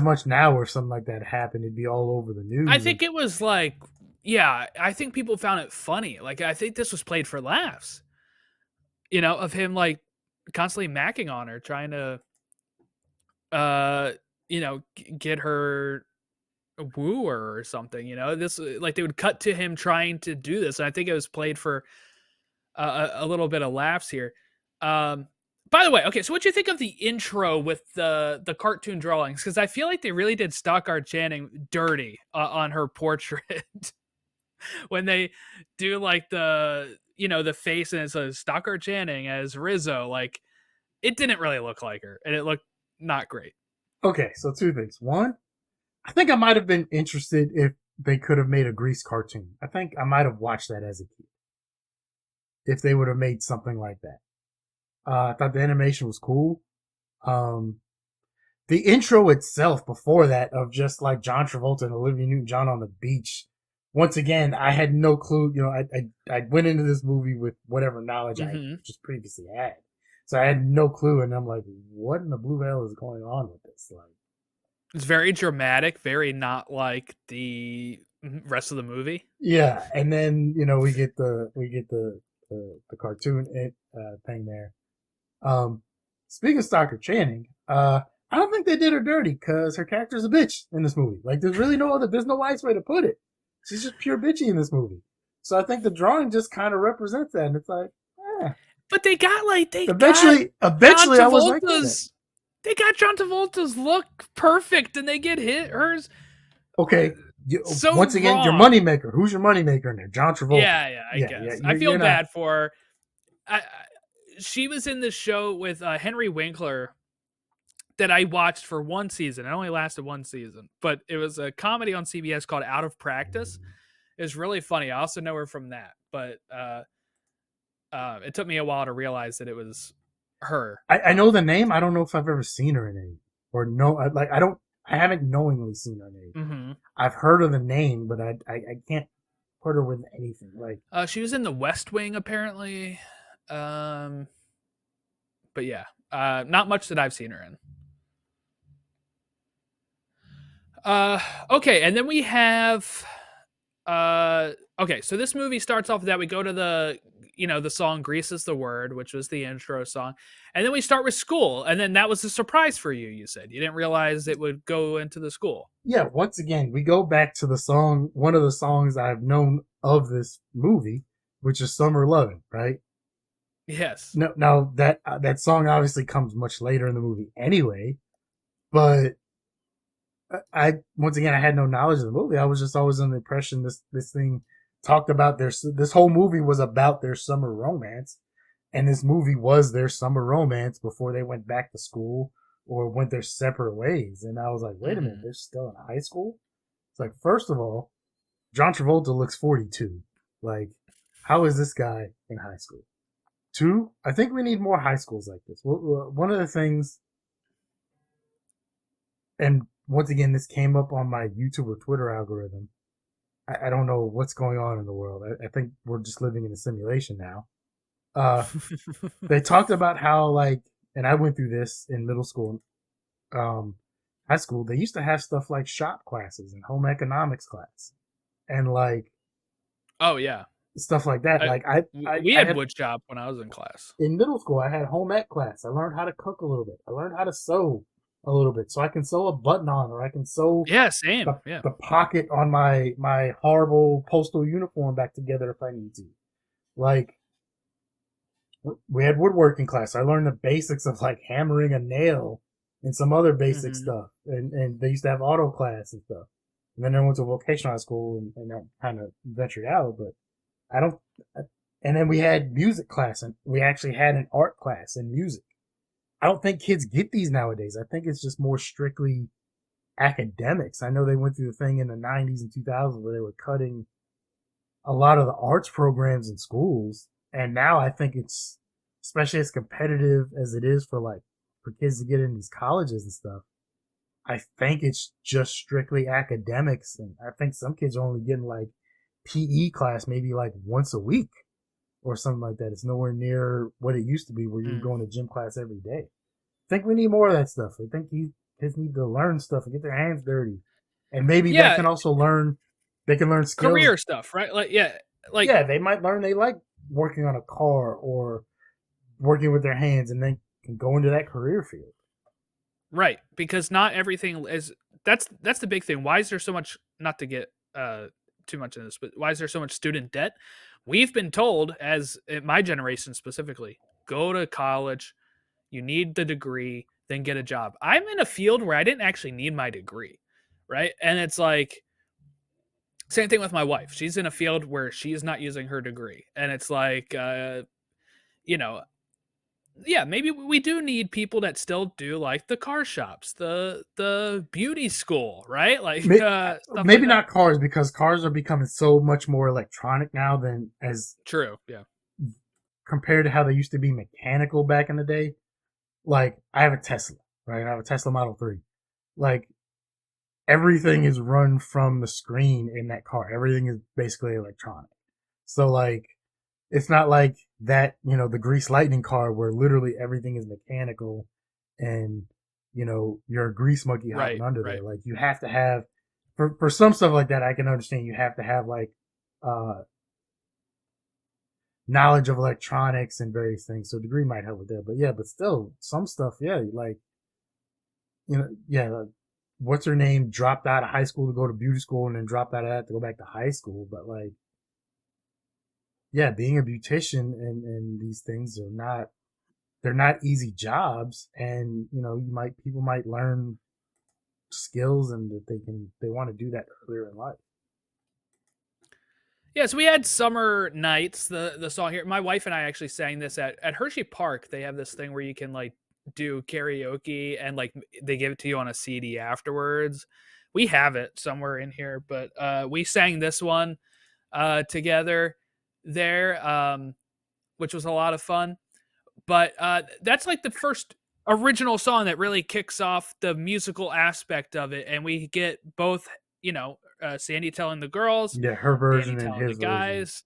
much now. Where something like that happened, it'd be all over the news. I think it was like, yeah, I think people found it funny. Like I think this was played for laughs, of him like constantly macking on her, trying to, get her woo her or something. This like they would cut to him trying to do this, and I think it was played for a little bit of laughs here. By the way, okay, so what do you think of the intro with the cartoon drawings? Because I feel like they really did Stockard Channing dirty on her portrait when they do like the face and it says Stockard Channing as Rizzo. Like it didn't really look like her, and it looked not great. Okay, so two things. One, I think I might have been interested if they could have made a Grease cartoon. I think I might have watched that as a kid if they would have made something like that. I thought the animation was cool. The intro itself before that of just like John Travolta and Olivia Newton-John on the beach. Once again, I had no clue. I went into this movie with whatever knowledge I just previously had. So I had no clue, and I'm like, what in the blue hell is going on with this? Like, it's very dramatic, very not like the rest of the movie. Yeah, and then we get the cartoon thing there. Speaking of Stockard Channing, I don't think they did her dirty because her character's a bitch in this movie. Like, there's no nice way to put it. She's just pure bitchy in this movie. So I think the drawing just kind of represents that, and it's like, But they got eventually I was like that. They got John Travolta's look perfect, and they get hers. Okay. So once again, wrong. Your moneymaker. Who's your moneymaker in there? John Travolta. Yeah, I guess. I feel bad for her. She was in this show with Henry Winkler that I watched for one season. It only lasted one season, but it was a comedy on CBS called Out of Practice. It was really funny. I also know her from that, but it took me a while to realize that it was her. I know the name. I don't know if I've ever seen her in any or no. I haven't knowingly seen her name. Mm-hmm. I've heard of the name, but I can't put her with anything. Like she was in The West Wing apparently, but yeah, not much that I've seen her in. Okay, and then we have okay, so this movie starts off with that. We go to the song Grease is the Word, which was the intro song. And then we start with school. And then that was a surprise for you, you said. You didn't realize it would go into the school. Yeah, once again, we go back to the song, one of the songs I've known of this movie, which is Summer Lovin', right? Yes. Now that song obviously comes much later in the movie anyway, but I had no knowledge of the movie. I was just always under the impression this thing talked about this whole movie was about their summer romance, and this movie was their summer romance before they went back to school or went their separate ways. And I was like, wait a minute, they're still in high school? It's like, first of all, John Travolta looks 42. Like, how is this guy in high school? Two, I think we need more high schools like this. One of the things, and once again, this came up on my YouTube or Twitter algorithm. I don't know what's going on in the world. I think we're just living in a simulation now. They talked about how, and I went through this in middle school, high school. They used to have stuff like shop classes and home economics class, and oh yeah, stuff like that. We had wood shop when I was in class. In middle school, I had home ec class. I learned how to cook a little bit. I learned how to sew a little bit, so I can sew a button on, or I can sew the pocket on my horrible postal uniform back together if I need to. we had woodworking class. I learned the basics of like hammering a nail and some other basic Mm-hmm. stuff. And they used to have auto class and stuff. And then I went to vocational high school and I kind of ventured out. But I don't. And then we had music class, and we actually had an art class in music. I don't think kids get these nowadays. I think it's just more strictly academics. I know they went through the thing in the 90s and 2000s where they were cutting a lot of the arts programs in schools. And now I think it's, especially as competitive as it is for like, for kids to get in these colleges and stuff, I think it's just strictly academics. And I think some kids are only getting like PE class maybe like once a week or something like that. It's nowhere near what it used to be where you were Mm. going to gym class every day. I think we need more of that stuff. I think kids need to learn stuff and get their hands dirty. And maybe that Yeah, can also learn, they can learn skills. career stuff, right? Like, yeah, like Yeah, they might learn they like working on a car or working with their hands and then can go into that career field. right, because not everything is. That's the big thing. Why is there so much? Not to get too much in this, but why is there so much student debt? We've been told, as my generation specifically, go to college. You need the degree, then get a job. I'm in a field where I didn't actually need my degree, right? And it's like same thing with my wife. She's in a field where she's not using her degree, and it's like, you know, yeah, maybe we do need people that still do like the car shops, the beauty school, right? Like stuff like Maybe that. not cars because cars are becoming so much more electronic now than as True. Yeah. compared to how they used to be mechanical back in the day. Like I have a Tesla, right? I have a Tesla Model 3. Like everything is run from the screen in that car. Everything is basically electronic. So like it's not like that, the Grease Lightning car where literally everything is mechanical and, you're a grease monkey hopping Right. under Right. there. Like you have to have, for some stuff like that, I can understand you have to have like, knowledge of electronics and various things. So degree might help with that. But yeah, but still some stuff, yeah, like, yeah, like, what's her name dropped out of high school to go to beauty school and then dropped out of that to go back to high school. But like, yeah, being a beautician and these things are not, they're not easy jobs. And, people might learn skills and that they want to do that earlier in life. Yeah, so we had Summer Nights, the song here. My wife and I actually sang this at Hershey Park. They have this thing where you can like do karaoke and like they give it to you on a CD afterwards. We have it somewhere in here, but we sang this one together there, which was a lot of fun. But that's like the first original song that really kicks off the musical aspect of it, and we get both, Sandy telling the girls, Yeah, her Danny version and telling the his version. guys,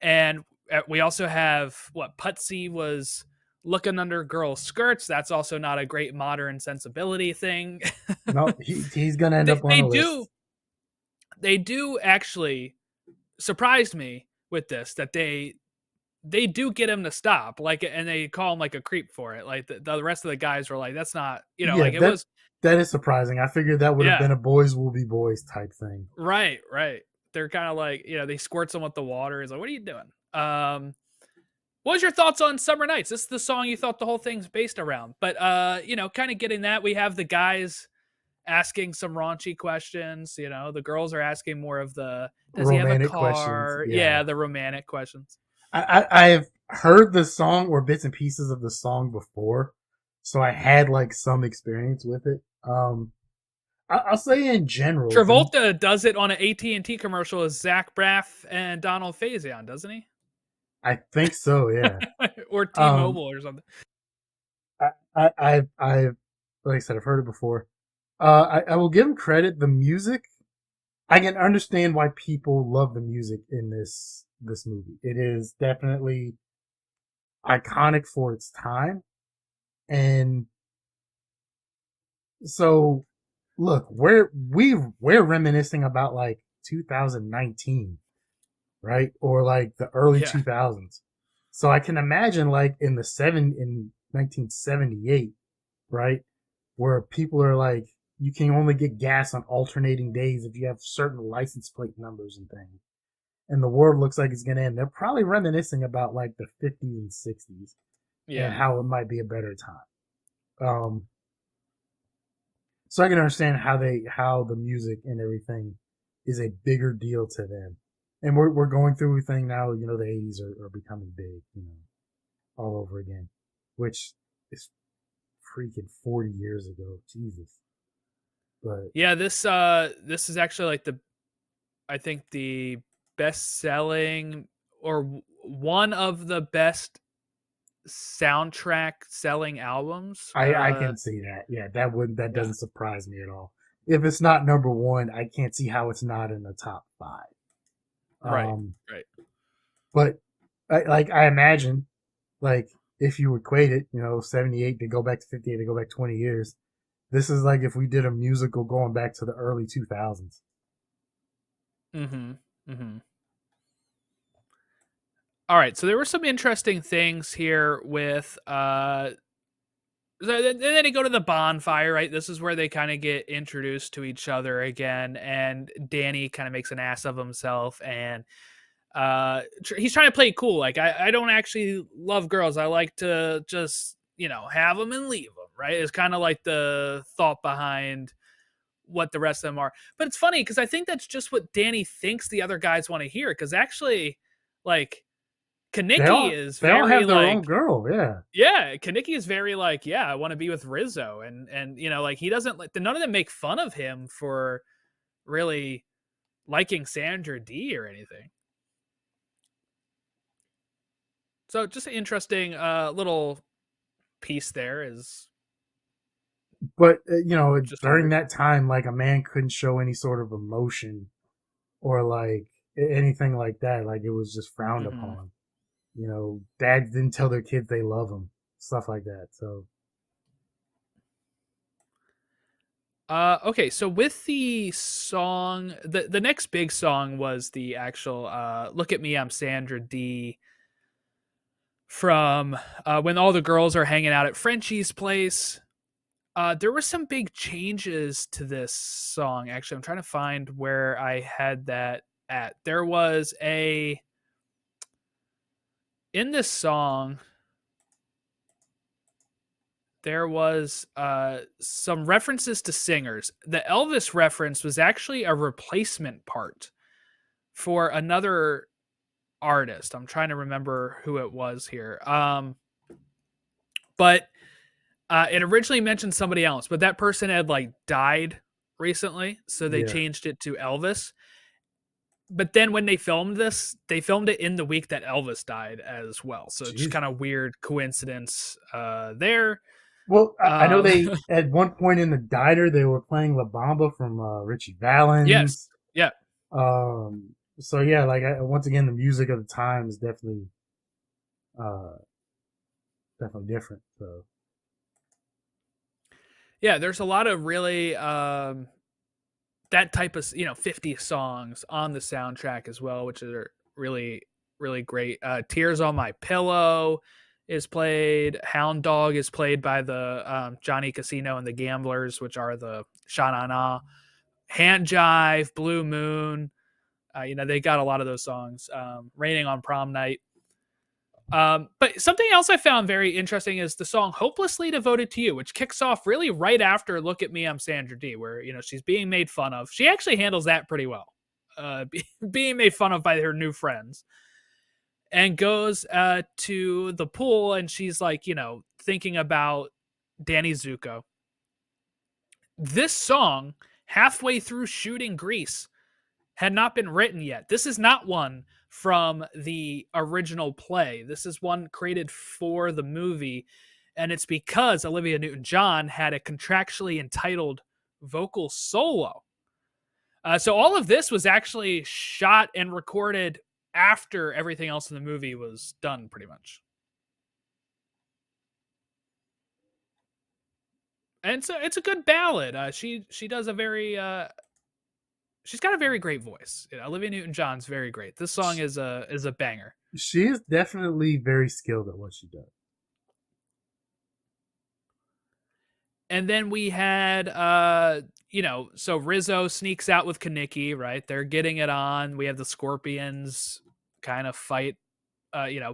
and we also have what Putsy was looking under girls' skirts. That's also not a great modern sensibility thing. No, he's gonna end they, up on they a do list. they do actually surprised me with this that they do get him to stop, like, and they call him like a creep for it. Like the rest of the guys were like, that's not, Yeah, like it was, that is surprising. I figured that would have yeah, been a boys will be boys type thing. right, right. They're kind of like, they squirt them with the water. He's like, what are you doing? What was your thoughts on Summer Nights? This is the song you thought the whole thing's based around, but kind of getting that. We have the guys asking some raunchy questions. The girls are asking more of the, does he have a Romantic questions. car? Yeah. Yeah, the romantic questions. I've heard the song or bits and pieces of the song before, so I had like some experience with it. I'll say in general, Travolta does it on an AT&T commercial as Zach Braff and Donald Faison, doesn't he? I think so, yeah. Or Um, T-Mobile or something. I've like I said, I've heard it before. I will give him credit. The music, I can understand why people love the music in this movie. It is definitely iconic for its time, and so look, we're reminiscing about like 2019, right? Or like the early Yeah. 2000s. So I can imagine like in 1978, right? Where people are like, you can only get gas on alternating days if you have certain license plate numbers and things. and the world looks like it's gonna end. They're probably reminiscing about like the 50s and 60s and Yeah. how it might be a better time. So I can understand how the music and everything is a bigger deal to them. And we're going through a thing now. You know, the 80s are becoming big. You know, all over again, which is freaking 40 years ago. Jesus. But Yeah, this is actually like I think the best selling or one of the best soundtrack selling albums. I can see that. Yeah, that Yeah. doesn't surprise me at all. If it's not number one, I can't see how it's not in the top five. Right. Um, Right. but I imagine like if you equate it, you know, 78 to go back to 58 to go back 20 years. This is like if we did a musical going back to the early 2000s. Mm-hmm. Mm-hmm. All right, so there were some interesting things here with then they go to the bonfire, right? This is where they kind of get introduced to each other again, and Danny kind of makes an ass of himself, and he's trying to play cool. Like, I don't actually love girls. I like to just, have them and leave them, right? It's kind of like the thought behind what the rest of them are. But it's funny because I think that's just what Danny thinks the other guys want to hear. Because actually, like, Kaneki is They all very have their own like, girl, yeah. yeah, Kaneki is very like, yeah, I want to be with Rizzo, and like he doesn't like none of them make fun of him for really liking Sandra D or anything. So just an interesting little piece there is But you know, just during weird. that time, like a man couldn't show any sort of emotion or like anything like that. Like it was just frowned Mm-hmm. upon. You know, dads didn't tell their kids they love them, stuff like that. So Okay, so with the song, the next big song was the actual "Look at Me, I'm Sandra D" from when all the girls are hanging out at Frenchie's place. There were some big changes to this song. Actually, I'm trying to find where I had that at. There was a in this song. There was some references to singers. The Elvis reference was actually a replacement part for another artist. I'm trying to remember who it was here. But it originally mentioned somebody else, but that person had like died recently, so they yeah, changed it to Elvis. But then when they filmed this, they filmed it in the week that Elvis died as well. So it's just jeez. kind of weird coincidence there. Well, I know Um, they at one point in the diner they were playing La Bamba from Richie yes, Valens. yeah. So yeah, like once again, the music of the time is uh, definitely different. So Yeah, there's a lot of really that type of 50 songs on the soundtrack as well, which are really really great. Tears on My Pillow is played. Hound Dog is played by the Johnny Casino and the Gamblers, which are the Sha Na Na. Hand Jive, Blue Moon. They got a lot of those songs. Raining on Prom Night. But something else I found very interesting is the song "Hopelessly Devoted to You," which kicks off really right after "Look at Me, I'm Sandra D," where she's being made fun of. She actually handles that pretty well, being made fun of by her new friends, and goes to the pool, and she's like, thinking about Danny Zuko. This song, halfway through shooting Grease, had not been written yet. This is not one from the original play. This is one created for the movie. And it's because Olivia Newton John had a contractually entitled vocal solo. So all of this was actually shot and recorded after everything else in the movie was done, pretty much. And so it's a good ballad. She does a very she's got a very great voice. Olivia Newton John's very great. This song is a banger. she is definitely very skilled at what she does. And then we had, so Rizzo sneaks out with Kaneki, right? They're getting it on. We have the Scorpions kind of fight,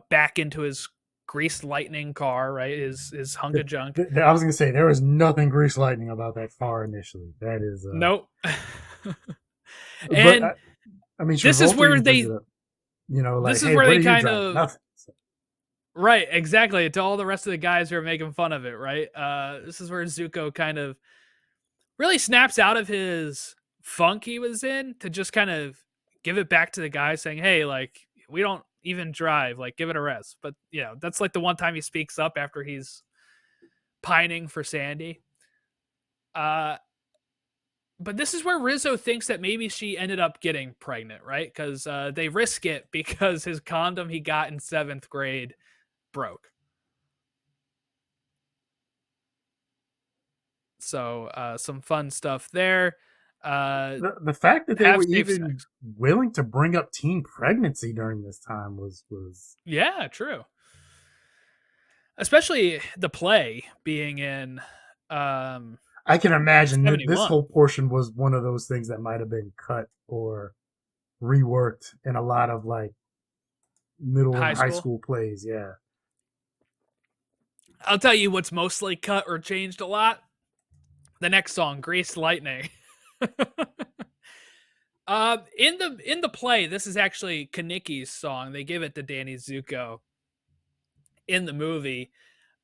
back into his greased lightning car, right? His hunk of junk. I was gonna say there was nothing grease lightning about that car initially. That is nope. And I mean, this is where they, it up, like, this is hey, where they kind kind of nothing. So. Right, exactly. To all the rest of the guys who are making fun of it, right? This is where Zuko kind of really snaps out of his funk he was in to just kind of give it back to the guys, saying, "Hey, like, we don't even drive, like, give it a rest." But that's like the one time he speaks up after he's pining for Sandy. But this is where Rizzo thinks that maybe she ended up getting pregnant, right? Because they risk it because his condom he got in 7th grade broke. So some fun stuff there. The fact that they were even willing to bring up teen pregnancy during this time was yeah, true. Especially the play being in. I can imagine that this whole portion was one of those things that might have been cut or reworked in a lot of like middle and high school plays. Yeah. I'll tell you what's mostly cut or changed a lot. The next song, Greased Lightning. In the play, this is actually Kaneki's song. They give it to Danny Zuko. In the movie,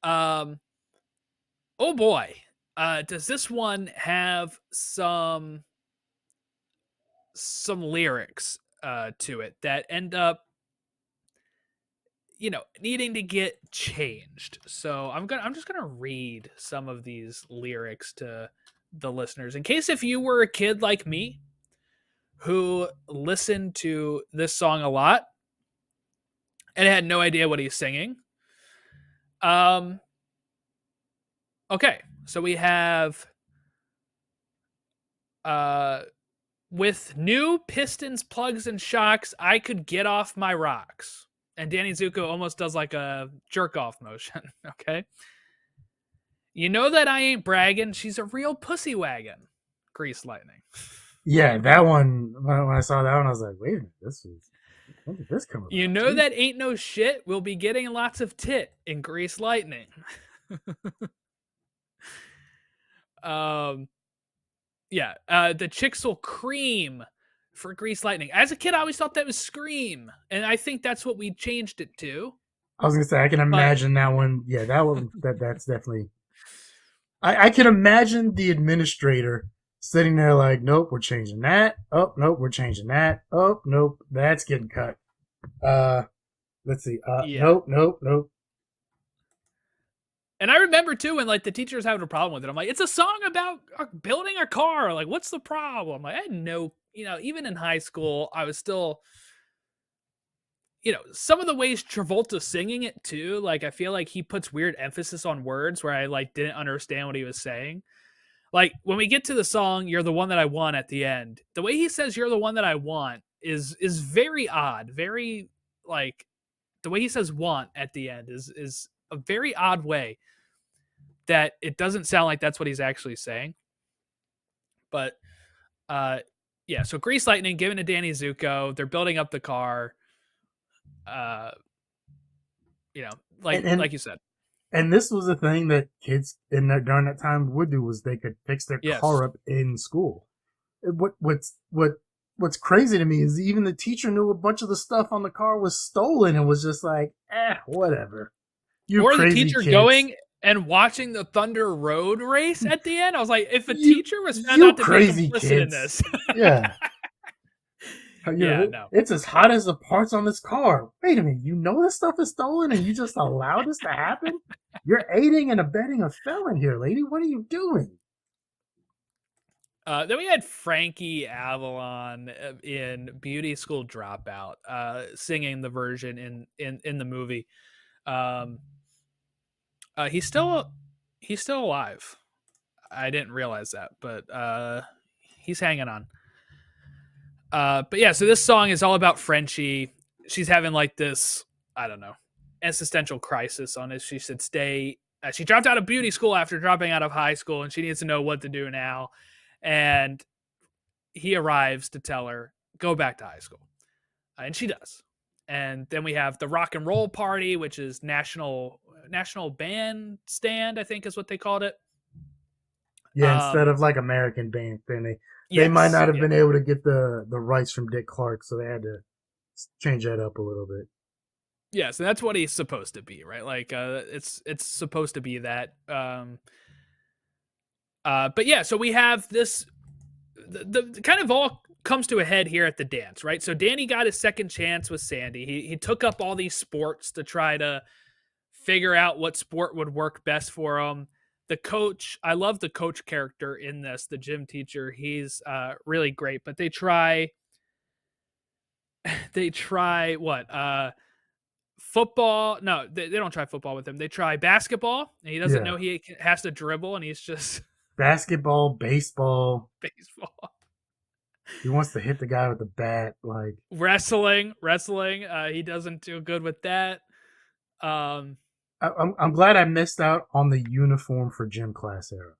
oh boy, does this one have some lyrics to it that end up needing to get changed. So I'm just gonna read some of these lyrics to the listeners in case if you were a kid like me who listened to this song a lot and had no idea what he's singing. Okay, so we have with new pistons, plugs, and shocks, I could get off my rocks. And Danny Zuko almost does like a jerk-off motion, okay? You know that I ain't bragging. She's a real pussy wagon. Greased Lightning. Yeah, that one, when I saw that one, I was like, wait a minute, when did this come about? You know that ain't no shit. We'll be getting lots of tit in Greased Lightning. Yeah, the chicks will cream for Greased Lightning. As a kid, I always thought that was Scream, and I think that's what we changed it to. I was gonna say I can imagine that one. Yeah, that one. That's definitely. I can imagine the administrator sitting there like, nope, we're changing that. Oh, nope, we're changing that. Oh, nope, that's getting cut. Let's see. Yeah. Nope. And I remember too when like the teacher's having a problem with it. I'm like, it's a song about building a car. Like, what's the problem? Like, I had no, even in high school, I was still, some of the ways Travolta's singing it too. Like, I feel like he puts weird emphasis on words where I like didn't understand what he was saying. Like when we get to the song, "You're the One That I Want" at the end, the way he says "You're the One That I Want" is very odd. Very like the way he says "want" at the end is a very odd way that it doesn't sound like that's what he's actually saying. But yeah, so Greased Lightning given to Danny Zuko. They're building up the car. Like you said. And this was a thing that kids during that time would do, was they could fix their car up in school. What's crazy to me is even the teacher knew a bunch of the stuff on the car was stolen and was just like, whatever. Or the teacher kids. Going and watching the Thunder Road race at the end. I was like, if a teacher was found out to be complicit in this. Yeah. No. It's as hot as the parts on this car. Wait a minute, you know this stuff is stolen and you just allow this to happen? You're aiding and abetting a felon here, lady. What are you doing? Then we had Frankie Avalon in Beauty School Dropout, singing the version in the movie. He's still alive. I didn't realize that, but he's hanging on. But yeah, so this song is all about Frenchie. She's having like this, I don't know, existential crisis on if she should stay She dropped out of beauty school after dropping out of high school, and she needs to know what to do now. And he arrives to tell her, go back to high school. And she does. And then we have the rock and roll party, which is national bandstand, I think is what they called it. Yeah, instead of like American bandstand, they might not have been able to get the rights from Dick Clark, so they had to change that up a little bit. Yeah, so that's what he's supposed to be, right? Like it's supposed to be that. But yeah, so we have this the kind of all comes to a head here at the dance, right? So Danny got his second chance with Sandy. He took up all these sports to try to figure out what sport would work best for him. The coach, I love the coach character in this, the gym teacher. He's really great, but they try what? Football. No, they don't try football with him. They try basketball, and he doesn't know he has to dribble, and he's just basketball, baseball. He wants to hit the guy with the bat, like wrestling. He doesn't do good with that. I'm glad I missed out on the uniform for gym class era.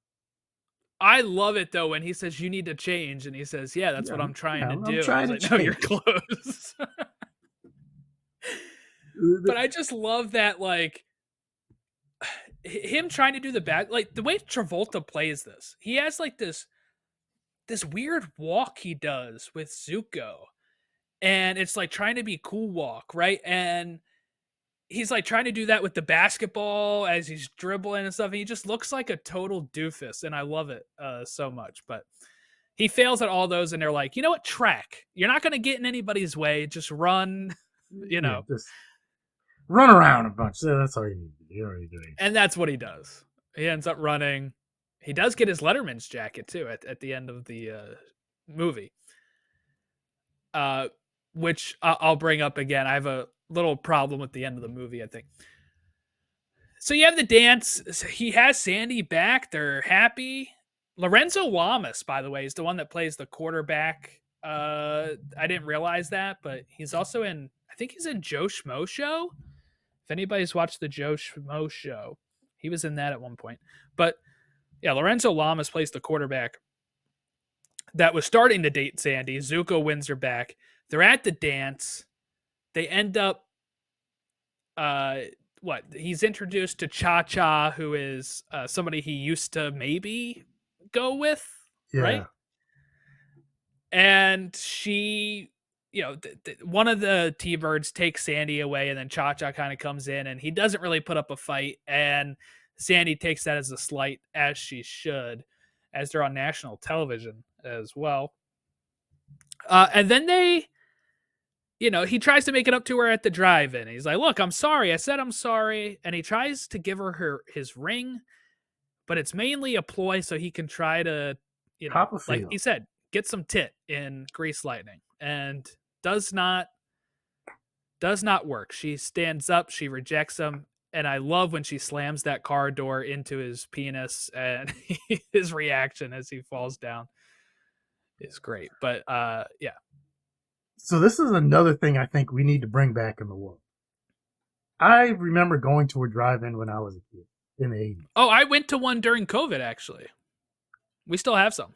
I love it though when he says you need to change, and he says, "Yeah, that's what I'm trying to do." I'm trying to change. No, you're close. But I just love that, like him trying to do the back, like the way Travolta plays this. He has like this weird walk he does with Zuko, and it's like trying to be cool walk, right? And he's like trying to do that with the basketball as he's dribbling and stuff. And he just looks like a total doofus, and I love it so much. But he fails at all those, and they're like, you know what, track. You're not going to get in anybody's way. Just run, just run around a bunch. That's all you need to do. You're already doing. And that's what he does. He ends up running. He does get his Letterman's jacket too at the end of the movie. Which I'll bring up again. I have a little problem with the end of the movie, I think. So you have the dance. He has Sandy back. They're happy. Lorenzo Lamas, by the way, is the one that plays the quarterback. I didn't realize that, but he's also in, I think he's in Joe Schmo Show. If anybody's watched the Joe Schmo Show, he was in that at one point. But yeah, Lorenzo Lamas plays the quarterback that was starting to date Sandy. Zuko wins her back. They're at the dance. They end up, he's introduced to Cha-Cha, who is somebody he used to maybe go with, right? And she, one of the T-Birds takes Sandy away, and then Cha-Cha kind of comes in, and he doesn't really put up a fight, and Sandy takes that as a slight, as she should, as they're on national television as well. And then they, he tries to make it up to her at the drive-in. He's like, look, I'm sorry. I said I'm sorry. And he tries to give her his ring, but it's mainly a ploy so he can try to, like he said, get some tit in Grease Lightning. And does not work. She stands up. She rejects him. And I love when she slams that car door into his penis, and his reaction as he falls down is great. But yeah. So this is another thing I think we need to bring back in the world. I remember going to a drive-in when I was a kid in the 80s. Oh, I went to one during COVID, actually. We still have some.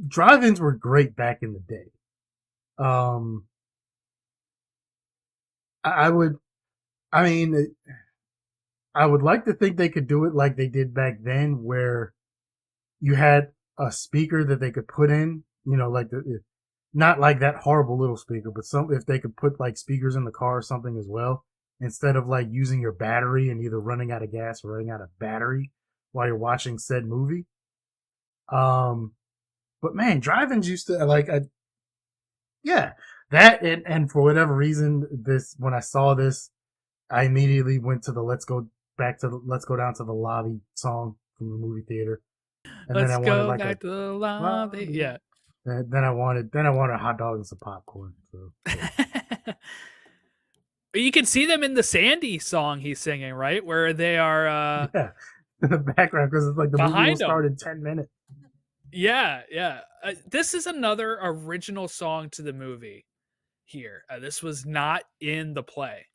Drive-ins were great back in the day. I would like to think they could do it like they did back then, where you had a speaker that they could put in, like not like that horrible little speaker, but if they could put like speakers in the car or something as well, instead of like using your battery and either running out of gas or running out of battery while you're watching said movie. But man, drive-ins used to that, and for whatever reason, when I saw this, I immediately went to the let's go down to the lobby song from the movie theater. And then I wanted back to the lobby. Yeah. And then I wanted a hot dog and some popcorn. So. You can see them in the Sandy song he's singing, right? Where they are in the background, because it's like the movie will start in 10 minutes. Yeah. This is another original song to the movie here. This was not in the play.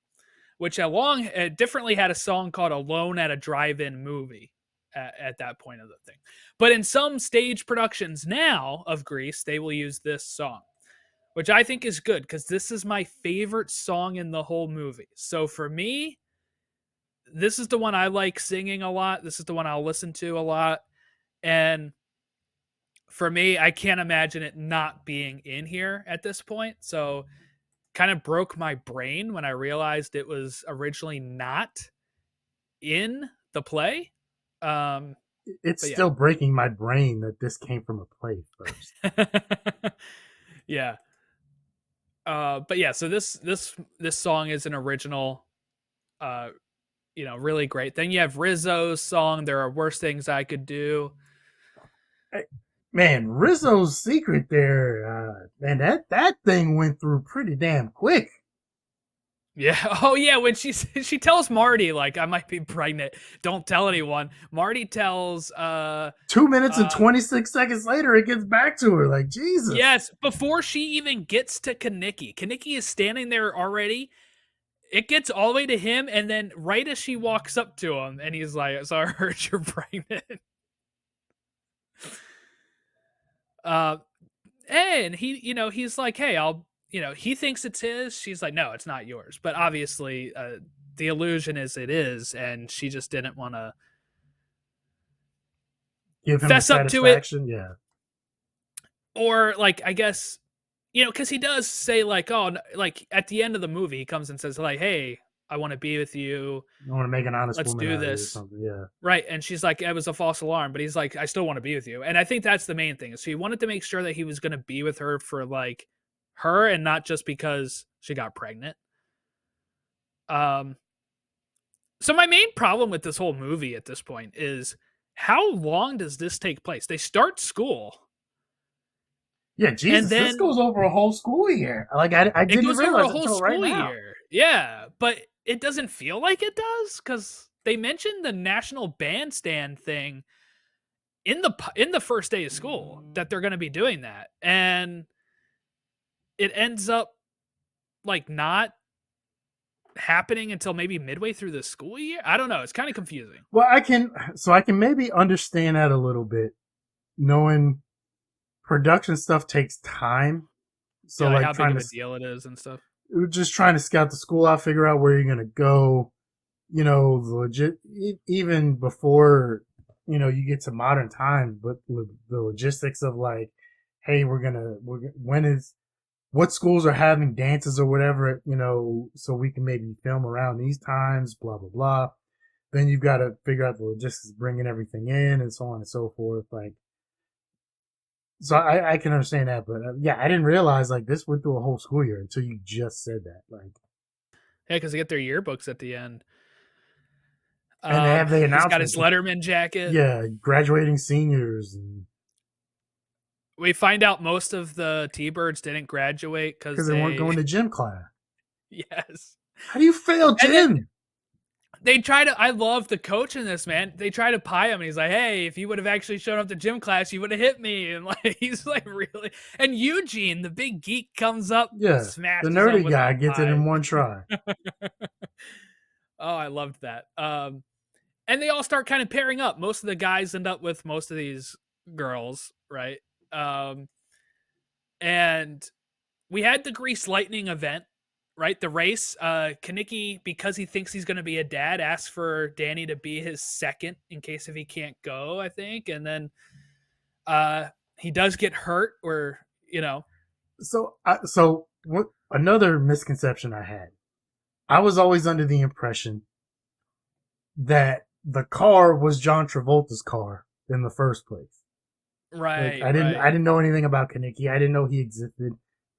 which along differently had a song called "Alone at a Drive-In Movie" at that point of the thing. But in some stage productions now of Grease, they will use this song, which I think is good because this is my favorite song in the whole movie. So for me, this is the one I like singing a lot. This is the one I'll listen to a lot. And for me, I can't imagine it not being in here at this point. So kind of broke my brain when I realized it was originally not in the play. It's still breaking my brain that this came from a play first. Yeah. But yeah, so this song is an original, really great. Then you have Rizzo's song, "There Are Worse Things I Could Do." Man, Rizzo's secret there, man, that thing went through pretty damn quick. Yeah. Oh yeah, when she tells Marty, like, "I might be pregnant. Don't tell anyone." Marty tells 2 minutes and 26 seconds later it gets back to her. Like, Jesus. Yes, before she even gets to Kaniki. Kaniki is standing there already. It gets all the way to him, and then right as she walks up to him, and he's like, "So I heard you're pregnant." And he's like, "Hey, he thinks it's his." She's like, "No, it's not yours." But obviously, the illusion is it is, and she just didn't want to give him fess up to it. Yeah. Or, like, I guess, because he does say, like, oh, like, at the end of the movie, he comes and says, like, "Hey, I want to be with you. I want to make an honest Let's woman do out this." or something. Yeah. Right. And she's like, "It was a false alarm." But he's like, "I still want to be with you." And I think that's the main thing. So he wanted to make sure that he was going to be with her for, like, her and not just because she got pregnant. So my main problem with this whole movie at this point is, how long does this take place? They start school. Yeah, Jesus, and then, this goes over a whole school year. Like, I didn't realize it until right now. Yeah, but it doesn't feel like it does, because they mentioned the National Bandstand thing in the first day of school, that they're going to be doing that, and it ends up, like, not happening until maybe midway through the school year. I don't know. It's kind of confusing. Well, I can maybe understand that a little bit, knowing production stuff takes time. So, like, how big of a deal it is and stuff. Just trying to scout the school out, figure out where you're going to go. The legit, even before, you get to modern times, but the logistics of, like, hey, what schools are having dances or whatever, so we can maybe film around these times, blah, blah, blah. Then you've got to figure out the logistics, bringing everything in and so on and so forth. Like, so I can understand that, but yeah, I didn't realize, like, this went through a whole school year until you just said that. Like, yeah, because they get their yearbooks at the end. And they have the announcement. He's got his Letterman jacket. Yeah, graduating seniors. And we find out most of the T-Birds didn't graduate because they weren't going to gym class. Yes. How do you fail gym? They try to. I love the coach in this, man. They try to pie him, and he's like, "Hey, if you would have actually shown up to gym class, you would have hit me." And, like, he's like, really. And Eugene, the big geek, comes up. Yeah, the nerdy guy gets it in one try. Oh, I loved that. And they all start kind of pairing up. Most of the guys end up with most of these girls, right? And we had the Grease Lightning event, right? The race. Kaniki, because he thinks he's going to be a dad, asks for Danny to be his second in case if he can't go, I think. And then he does get hurt, or, So what? Another misconception I had. I was always under the impression that the car was John Travolta's car in the first place. Right. Like, I didn't know anything about Kaniki. I didn't know he existed.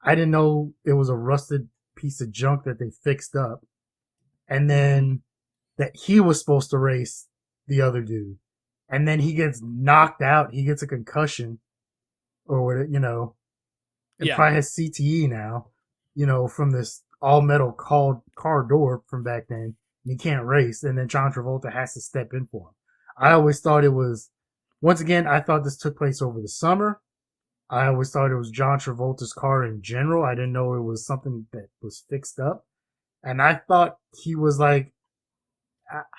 I didn't know it was a rusted piece of junk that they fixed up, and then that he was supposed to race the other dude, and then he gets knocked out. He gets a concussion, or what? It probably has CTE now. From this all metal car door from back then. And he can't race, and then John Travolta has to step in for him. I always thought it was. Once again, I thought this took place over the summer. I always thought it was John Travolta's car in general. I didn't know it was something that was fixed up. and I thought he was like,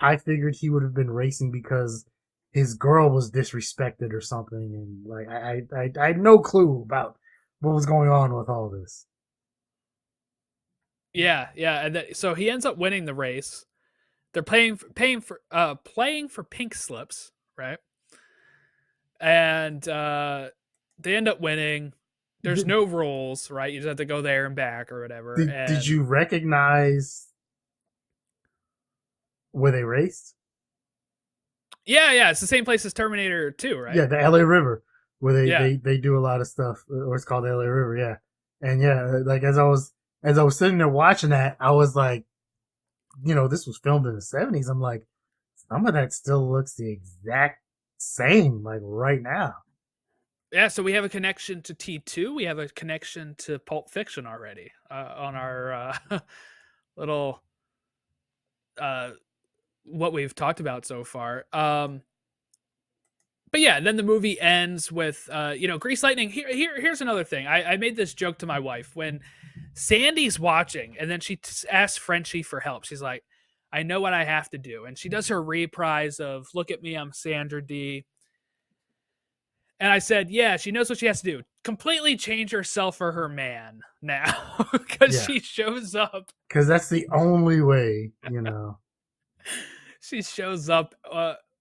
I figured he would have been racing because his girl was disrespected or something, and like I had no clue about what was going on with all this. Yeah, yeah, and so he ends up winning the race. They're playing for pink slips, right? And they end up winning. There's no rules, right? You just have to go there and back or whatever. Did you recognize where they raced? Yeah, it's the same place as Terminator 2, right? Yeah, the LA River, where they do a lot of stuff, or it's called the LA River, yeah. And yeah, like as I was sitting there watching that, I was like, this was filmed in the 70s. I'm like, some of that still looks the exact same, like right now. Yeah, so we have a connection to T2. We have a connection to Pulp Fiction already on our little what we've talked about so far. But yeah, then the movie ends with Grease Lightning. Here's another thing. I made this joke to my wife when Sandy's watching, and then she asks Frenchie for help. She's like, "I know what I have to do," and she does her reprise of "Look at me, I'm Sandra Dee." And I said, yeah, she knows what she has to do. Completely change herself for her man now because she shows up. Because that's the only way, She shows up,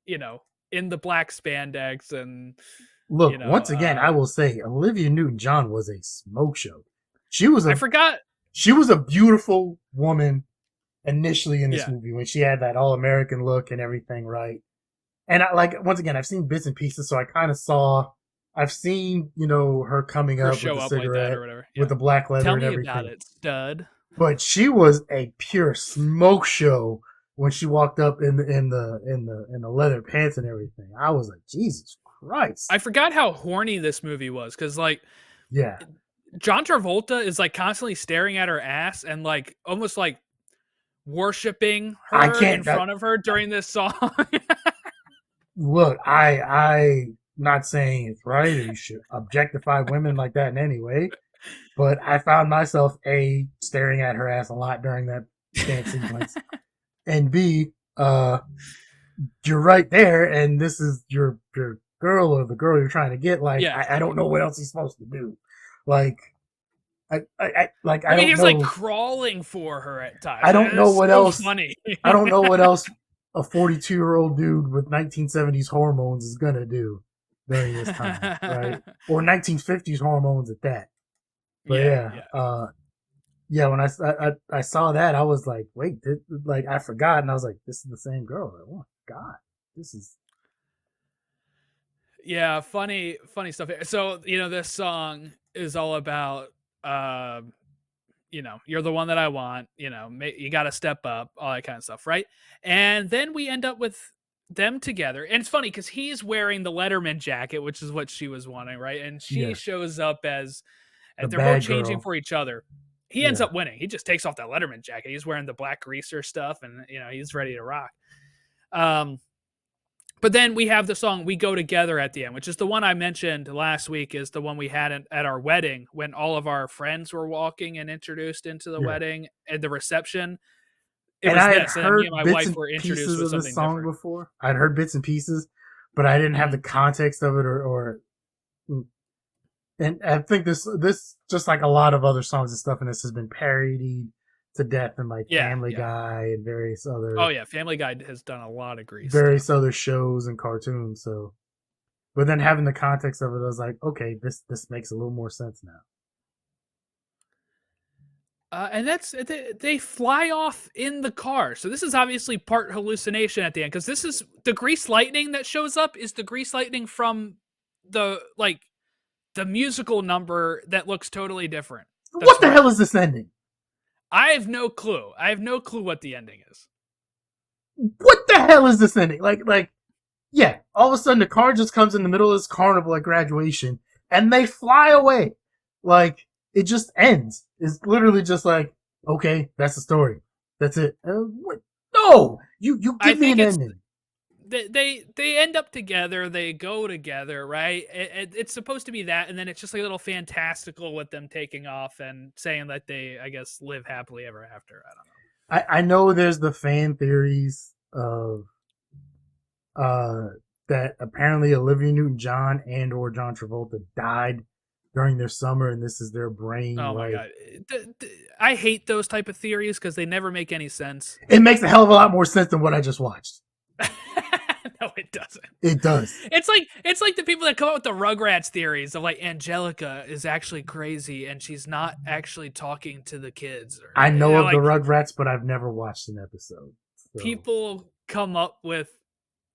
in the black spandex and. Look, once again, I will say Olivia Newton-John was a smoke show. I forgot. She was a beautiful woman initially in this movie when she had that all-American look and everything, right? And once again, I've seen bits and pieces, so I kind of I've seen, her coming up with the cigarette, like that or whatever. Yeah. With the black leather and everything. Tell me about it, stud. But she was a pure smoke show when she walked up in the leather pants and everything. I was like, Jesus Christ. I forgot how horny this movie was, because John Travolta is like constantly staring at her ass and like almost like worshiping her in front of her during this song. Look, I not saying it's right or you should objectify women like that in any way, but I found myself A, staring at her ass a lot during that dance sequence, and B, you're right there, and this is your girl or the girl you're trying to get. Like, I don't know what else he's supposed to do. Like, I mean, he's like crawling for her at times. I don't know what else. Funny. I don't know what else a 42-year-old dude with 1970s hormones is gonna do during this time, right? Or 1950s hormones at that. But when I saw that, I was like, wait, I forgot, and I was like, this is the same girl. Like, oh my God, this is. Yeah, funny stuff. So this song is all about you're the one that I want, you got to step up, all that kind of stuff, right? And then we end up with them together, and it's funny because he's wearing the Letterman jacket, which is what she was wanting, right? And she shows up as they're both changing for each other. He ends up winning. He just takes off that Letterman jacket. He's wearing the black greaser stuff, and he's ready to rock. But then we have the song "We Go Together" at the end, which is the one I mentioned last week, is the one we had at our wedding when all of our friends were walking and introduced into the wedding and the reception. And I had heard me and my wife were introduced with something song different before. I'd heard bits and pieces, but I didn't have the context of it or and I think this just like a lot of other songs and stuff in this has been parodied to death in like Family Guy and various other. Oh yeah, Family Guy has done a lot of Grease. Various other shows and cartoons. So, but then having the context of it, I was like, okay, this makes a little more sense now. And they fly off in the car. So this is obviously part hallucination at the end, because this is the Grease Lightning that shows up is the Grease Lightning from the musical number that looks totally different. What the hell is this ending? I have no clue. I have no clue what the ending is. What the hell is this ending? Yeah, all of a sudden the car just comes in the middle of this carnival at graduation, and they fly away. It just ends. It's literally just like, okay, that's the story. That's it. What? No! You give me an ending. They end up together. They go together, right? It's supposed to be that, and then it's just like a little fantastical with them taking off and saying that they, I guess, live happily ever after. I don't know. I know there's the fan theories of uh that apparently Olivia Newton-John and or John Travolta died during their summer, and this is their brain. Oh my Like, god, I hate those type of theories because they never make any sense. it makes a hell of a lot more sense than what I just watched. No, it doesn't. It does. It's like the people that come up with the Rugrats theories of like Angelica is actually crazy and she's not actually talking to the kids. Or, I know of like, the Rugrats, but I've never watched an episode. So. People come up with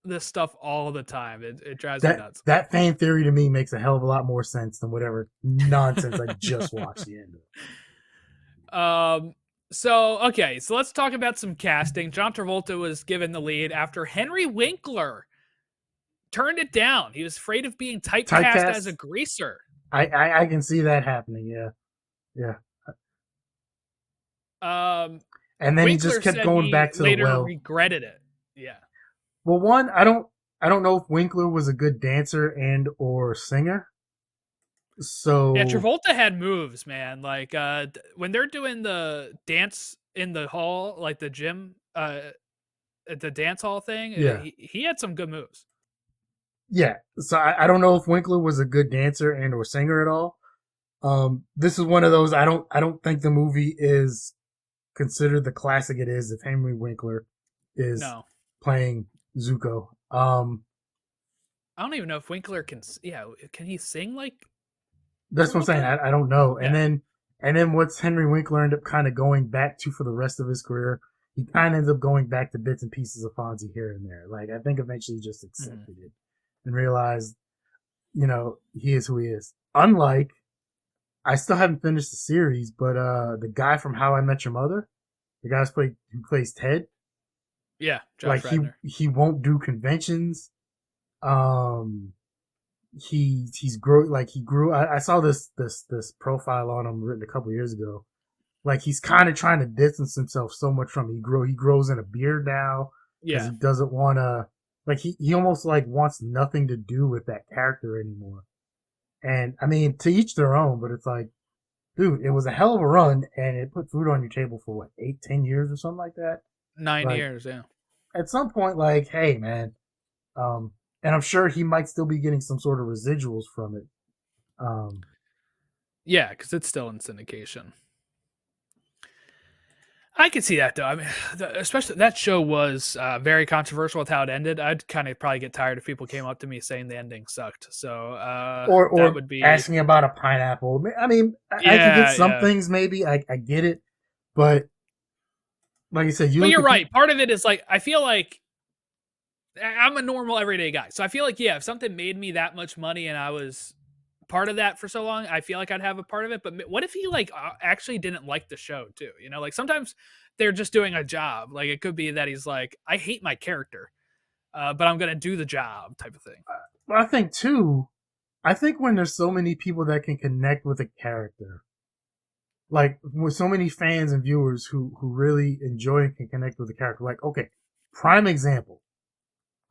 this stuff all the time. It drives me nuts. That fan theory to me makes a hell of a lot more sense than whatever nonsense I just watched the end of. So let's talk about some casting. John Travolta was given the lead after Henry Winkler turned it down. He was afraid of being typecast as a greaser. I can see that happening. Yeah. And then Winkler he just kept going back to the well. Regretted it. Yeah. Well, one, I don't know if Winkler was a good dancer and or singer. So yeah, Travolta had moves, man. Like when they're doing the dance in the hall, like the gym, the dance hall thing. Yeah, he had some good moves. Yeah, so I don't know if Winkler was a good dancer and or singer at all. This is one of those I don't think the movie is considered the classic it is if Henry Winkler is playing Zuko. I don't even know if Winkler can. Yeah, can he sing like? That's what I'm saying. I don't know. Yeah. And then what's Henry Winkler end up kind of going back to for the rest of his career? He kind of ends up going back to bits and pieces of Fonzie here and there. Like I think eventually he just accepted it and realized, he is who he is. Unlike, I still haven't finished the series, but the guy from How I Met Your Mother, the guy who plays Ted. Yeah, Josh Radnor. He won't do conventions. He's grew he grew. I saw this profile on him written a couple years ago. Like he's kind of trying to distance himself so much from it. He grows in a beard now because he doesn't want to. Like he almost like wants nothing to do with that character anymore. And I mean, to each their own, but it's like, dude, it was a hell of a run, and it put food on your table for what 8-10 years or something like that. 9 years, yeah. At some point, like, hey, man. And I'm sure he might still be getting some sort of residuals from it. Yeah, because it's still in syndication. I could see that, though. I mean, especially that show was very controversial with how it ended. I'd kind of probably get tired if people came up to me saying the ending sucked. So, or that would be asking about a pineapple. I mean, I can get some things. Maybe I get it, but like you said, you're right. Part of it is like I feel like I'm a normal everyday guy. So I feel like, if something made me that much money and I was part of that for so long, I feel like I'd have a part of it. But what if he like actually didn't like the show too? Like sometimes they're just doing a job. Like it could be that he's like, I hate my character, but I'm going to do the job type of thing. Well, I think when there's so many people that can connect with a character, like with so many fans and viewers who really enjoy and can connect with the character, like, okay, prime example.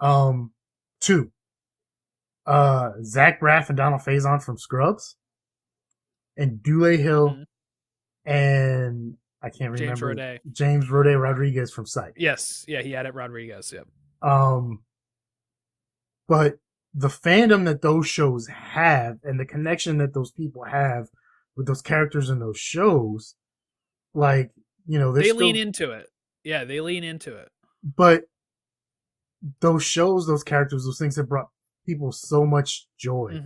2. Zach Braff and Donald Faison from Scrubs, and Dule Hill, and I can't remember James Roday Rodriguez from Psych. Yes, yeah, he had it. Rodriguez, yep. But the fandom that those shows have, and the connection that those people have with those characters in those shows, like they lean into it. Yeah, they lean into it. But those shows, those characters, those things have brought people so much joy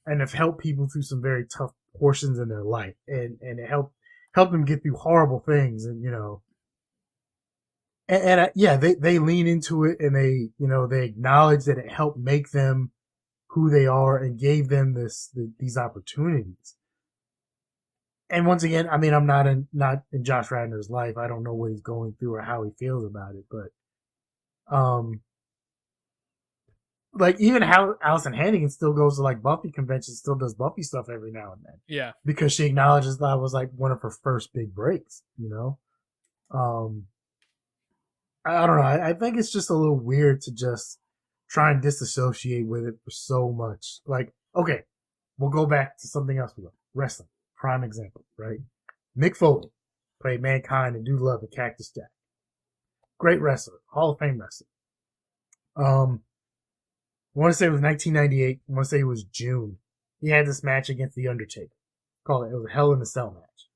and have helped people through some very tough portions in their life, and it helped them get through horrible things, and they lean into it, and they acknowledge that it helped make them who they are and gave them these opportunities. And once again, I mean, I'm not in Josh Radnor's life. I don't know what he's going through or how he feels about it, but like even how Allison Hannigan still goes to like Buffy conventions, still does Buffy stuff every now and then. Yeah, because she acknowledges that was like one of her first big breaks. I don't know. I think it's just a little weird to just try and disassociate with it for so much. Like, okay, we'll go back to something else. Wrestling, prime example, right? Mick Foley played Mankind and Dude Love and Cactus Jack. Great wrestler, Hall of Fame wrestler. I want to say it was 1998. I want to say it was June. He had this match against The Undertaker. It was a Hell in a Cell match,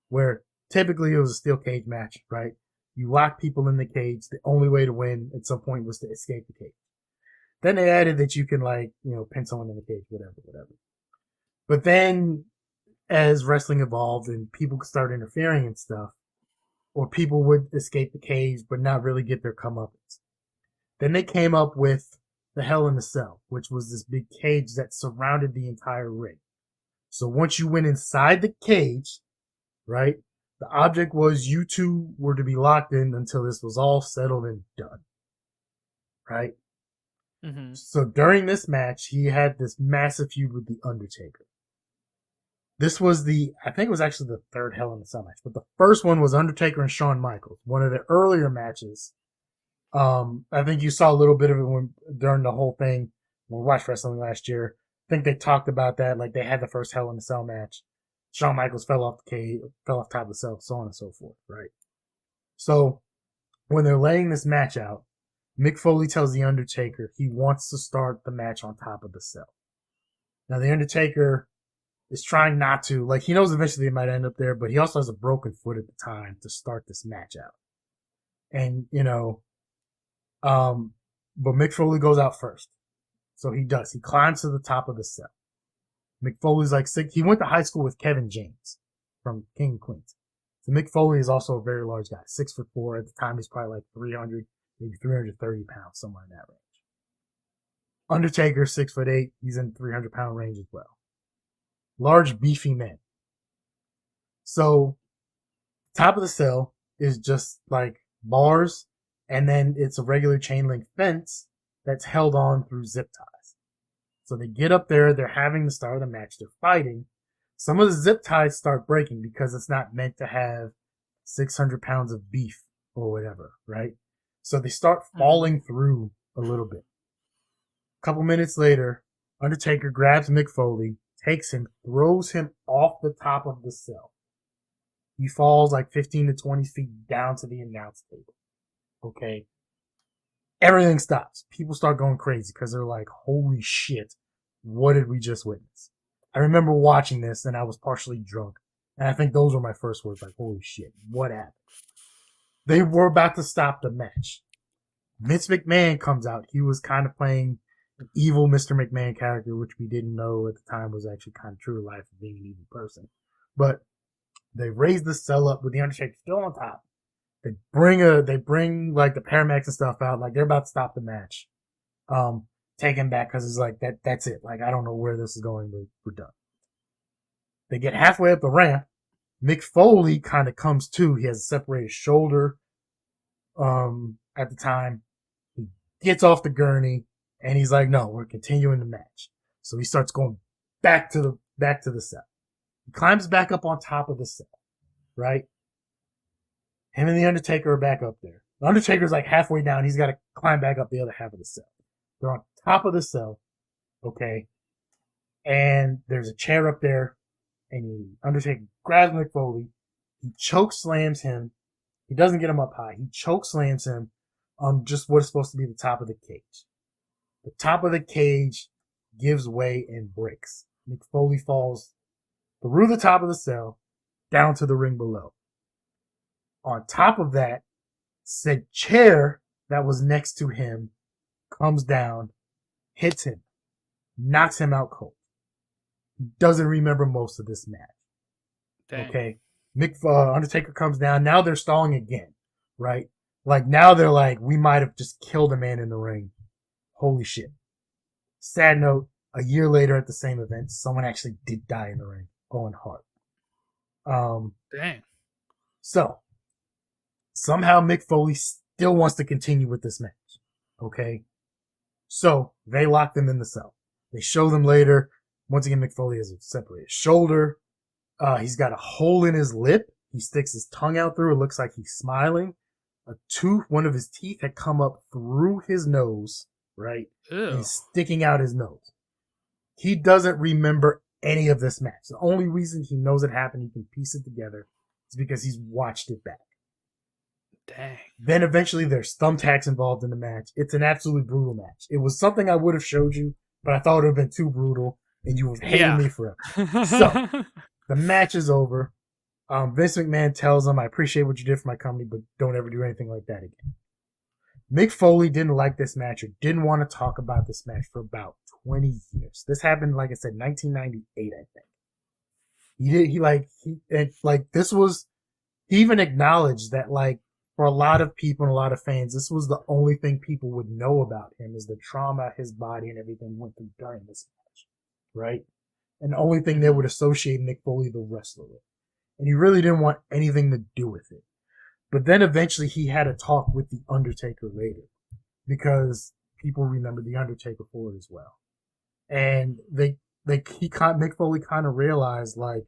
where typically it was a steel cage match, right? You lock people in the cage. The only way to win at some point was to escape the cage. Then they added that you can pin someone in the cage, whatever. But then as wrestling evolved and people could start interfering and stuff, or people would escape the cage but not really get their comeuppance. Then they came up with the Hell in a Cell, which was this big cage that surrounded the entire ring. So once you went inside the cage, right, the object was you two were to be locked in until this was all settled and done. Right? Mm-hmm. So during this match, he had this massive feud with The Undertaker. This was I think it was actually the third Hell in a Cell match, but the first one was Undertaker and Shawn Michaels, one of the earlier matches. I think you saw a little bit of it during the whole thing when we watched wrestling last year. I think they talked about that, like they had the first Hell in a Cell match. Shawn Michaels fell off top of the cell, so on and so forth, right? So when they're laying this match out, Mick Foley tells The Undertaker he wants to start the match on top of the cell. Now The Undertaker is trying not to, he knows eventually they might end up there, but he also has a broken foot at the time to start this match out. And, but Mick Foley goes out first. So he does. He climbs to the top of the cell. Mick Foley's he went to high school with Kevin James from King of Queens. So Mick Foley is also a very large guy, 6'4". At the time, he's probably 300, maybe 330 pounds, somewhere in that range. Undertaker, 6'8". He's in 300-pound range as well. Large, beefy men. So, top of the cell is just bars, and then it's a regular chain link fence that's held on through zip ties. So they get up there, they're having the start of the match, they're fighting. Some of the zip ties start breaking because it's not meant to have 600 pounds of beef or whatever, right? So they start falling through a little bit. A couple minutes later, Undertaker grabs Mick Foley, takes him, throws him off the top of the cell. He falls 15 to 20 feet down to the announce table. Okay. Everything stops. People start going crazy because they're like, holy shit, what did we just witness? I remember watching this and I was partially drunk. And I think those were my first words, holy shit, what happened? They were about to stop the match. Vince McMahon comes out. He was kind of playing an evil Mr. McMahon character, which we didn't know at the time was actually kind of true to life of being an evil person. But they raise the cell up with the Undertaker still on top. They bring the paramedics and stuff out, they're about to stop the match. Take him back because it's that's it. I don't know where this is going, but we're done. They get halfway up the ramp. Mick Foley kind of comes to. He has a separated shoulder. At the time, he gets off the gurney and he's like, "No, we're continuing the match." So he starts going back to the cell. He climbs back up on top of the cell, right? Him and the Undertaker are back up there. The Undertaker's halfway down. He's got to climb back up the other half of the cell. They're on top of the cell, okay? And there's a chair up there, and the Undertaker grabs Mick Foley. He choke slams him. He doesn't get him up high. He choke slams him on just what is supposed to be the top of the cage. The top of the cage gives way and breaks. Mick Foley falls through the top of the cell down to the ring below. On top of that, said chair that was next to him comes down, hits him, knocks him out cold. He doesn't remember most of this match. Dang. Okay. Undertaker comes down. Now they're stalling again, right? Now they're we might have just killed a man in the ring. Holy shit. Sad note, a year later at the same event, someone actually did die in the ring. Owen Hart. Dang. So, somehow Mick Foley still wants to continue with this match. Okay? So, they lock them in the cell. They show them later. Once again, Mick Foley has a separated shoulder. He's got a hole in his lip. He sticks his tongue out through. It looks like he's smiling. One of his teeth had come up through his nose, right? Ew. He's sticking out his nose. He doesn't remember any of this match. The only reason he knows it happened, he can piece it together, is because he's watched it back. Dang. Then eventually there's thumbtacks involved in the match. It's an absolutely brutal match. It was something I would have showed you, but I thought it would have been too brutal, and you would have hated me forever. So the match is over. Vince McMahon tells him, "I appreciate what you did for my company, but don't ever do anything like that again." Mick Foley didn't like this match or didn't want to talk about this match for about 20 years. This happened, like I said, 1998, I think. He even acknowledged that, like, for a lot of people and a lot of fans, this was the only thing people would know about him is the trauma his body and everything went through during this match, right? And the only thing they would associate Mick Foley, the wrestler, with. And he really didn't want anything to do with it. But then eventually he had a talk with The Undertaker later because people remember The Undertaker for it as well. And Mick Foley kind of realized, like,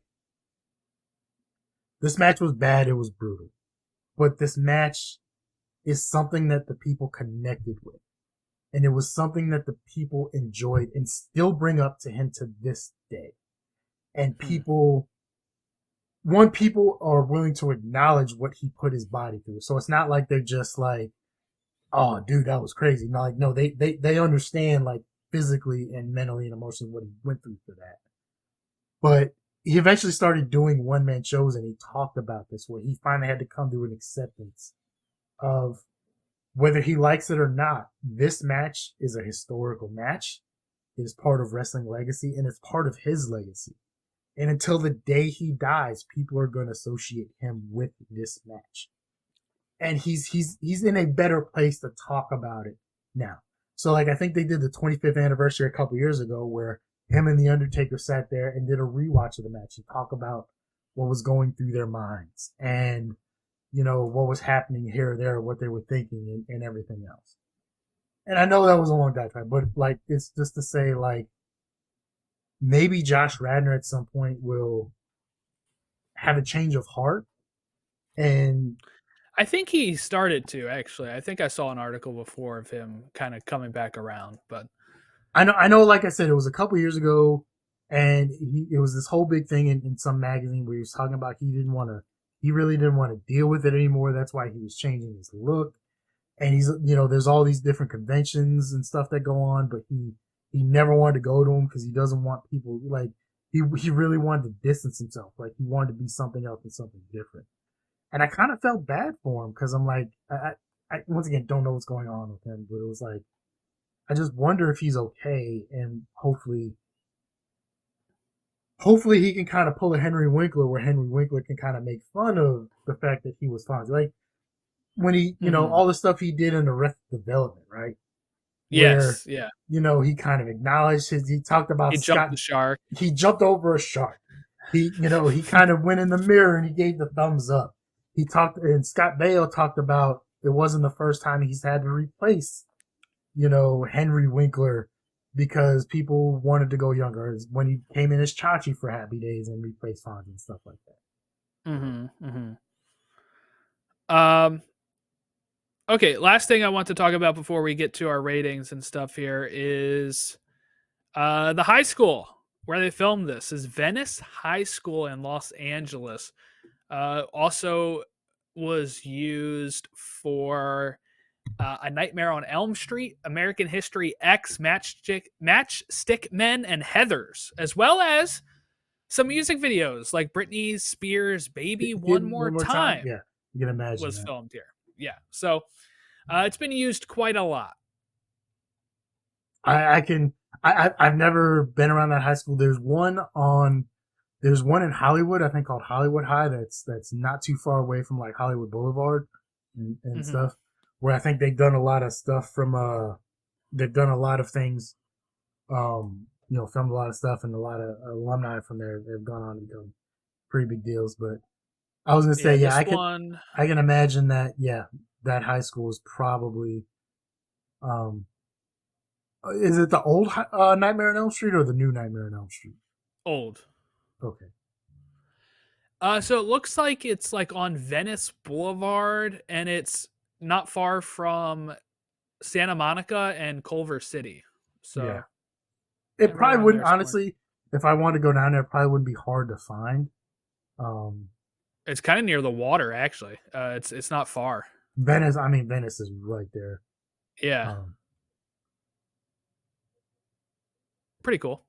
this match was bad, it was brutal. But this match is something that the people connected with. And it was something that the people enjoyed and still bring up to him to this day. And people are willing to acknowledge what he put his body through. So it's not like they're just like, oh, dude, that was crazy. No, they understand, like, physically and mentally and emotionally what he went through for that. But he eventually started doing one-man shows, and he talked about this, where he finally had to come to an acceptance of whether he likes it or not. This match is a historical match. It is part of wrestling legacy, and it's part of his legacy. And until the day he dies, people are going to associate him with this match. And he's in a better place to talk about it now. So, like, I think they did the 25th anniversary a couple years ago where him and The Undertaker sat there and did a rewatch of the match and talk about what was going through their minds and, you know, what was happening here or there, what they were thinking and everything else. And I know that was a long diatribe, but, like, it's just to say, like, maybe Josh Radnor at some point will have a change of heart. And I think he started to, actually. I think I saw an article before of him kind of coming back around, but I know, like I said, it was a couple years ago, and it was this whole big thing in some magazine where he was talking about he really didn't want to deal with it anymore. That's why he was changing his look. And he's, you know, there's all these different conventions and stuff that go on, but he never wanted to go to them because he doesn't want people, like, he really wanted to distance himself. Like, he wanted to be something else and something different. And I kind of felt bad for him because I'm like, I once again don't know what's going on with him, but it was like, I just wonder if he's okay, and hopefully he can kind of pull a Henry Winkler where Henry Winkler can kind of make fun of the fact that he was fine. Like, when he, you know, all the stuff he did in Arrested Development, right? Yes, yeah. You know, he kind of acknowledged he talked about he jumped the shark. He jumped over a shark. He kind of went in the mirror and he gave the thumbs up. And Scott Baio talked about it wasn't the first time he's had to replace, you know, Henry Winkler because people wanted to go younger. When he came in as Chachi for Happy Days and replaced Fonzie and stuff like that. Okay, last thing I want to talk about before we get to our ratings and stuff here is the high school where they filmed this is Venice High School in Los Angeles. Also was used for A Nightmare on Elm Street, American History X, Matchstick Men, and Heathers, as well as some music videos like Britney Spears' Baby One More Time. Yeah, you can imagine was filmed here. Yeah, so it's been used quite a lot. I've never been around that high school. There's one in Hollywood, I think, called Hollywood High. That's not too far away from, like, Hollywood Boulevard and stuff. Where I think they've done a lot of stuff from they've done a lot of things, you know, filmed a lot of stuff, and a lot of alumni from there have gone on to become pretty big deals. But I was gonna say, I can imagine that. Yeah, that high school is probably. Is it the old Nightmare on Elm Street or the new Nightmare on Elm Street? Old. Okay. So it looks like it's like on Venice Boulevard, and it's not far from Santa Monica and Culver City. So yeah. It probably wouldn't, honestly, if I wanted to go down there, it probably wouldn't be hard to find. It's kind of near the water, actually. It's not far. Venice. I mean, Venice is right there. Yeah, pretty cool.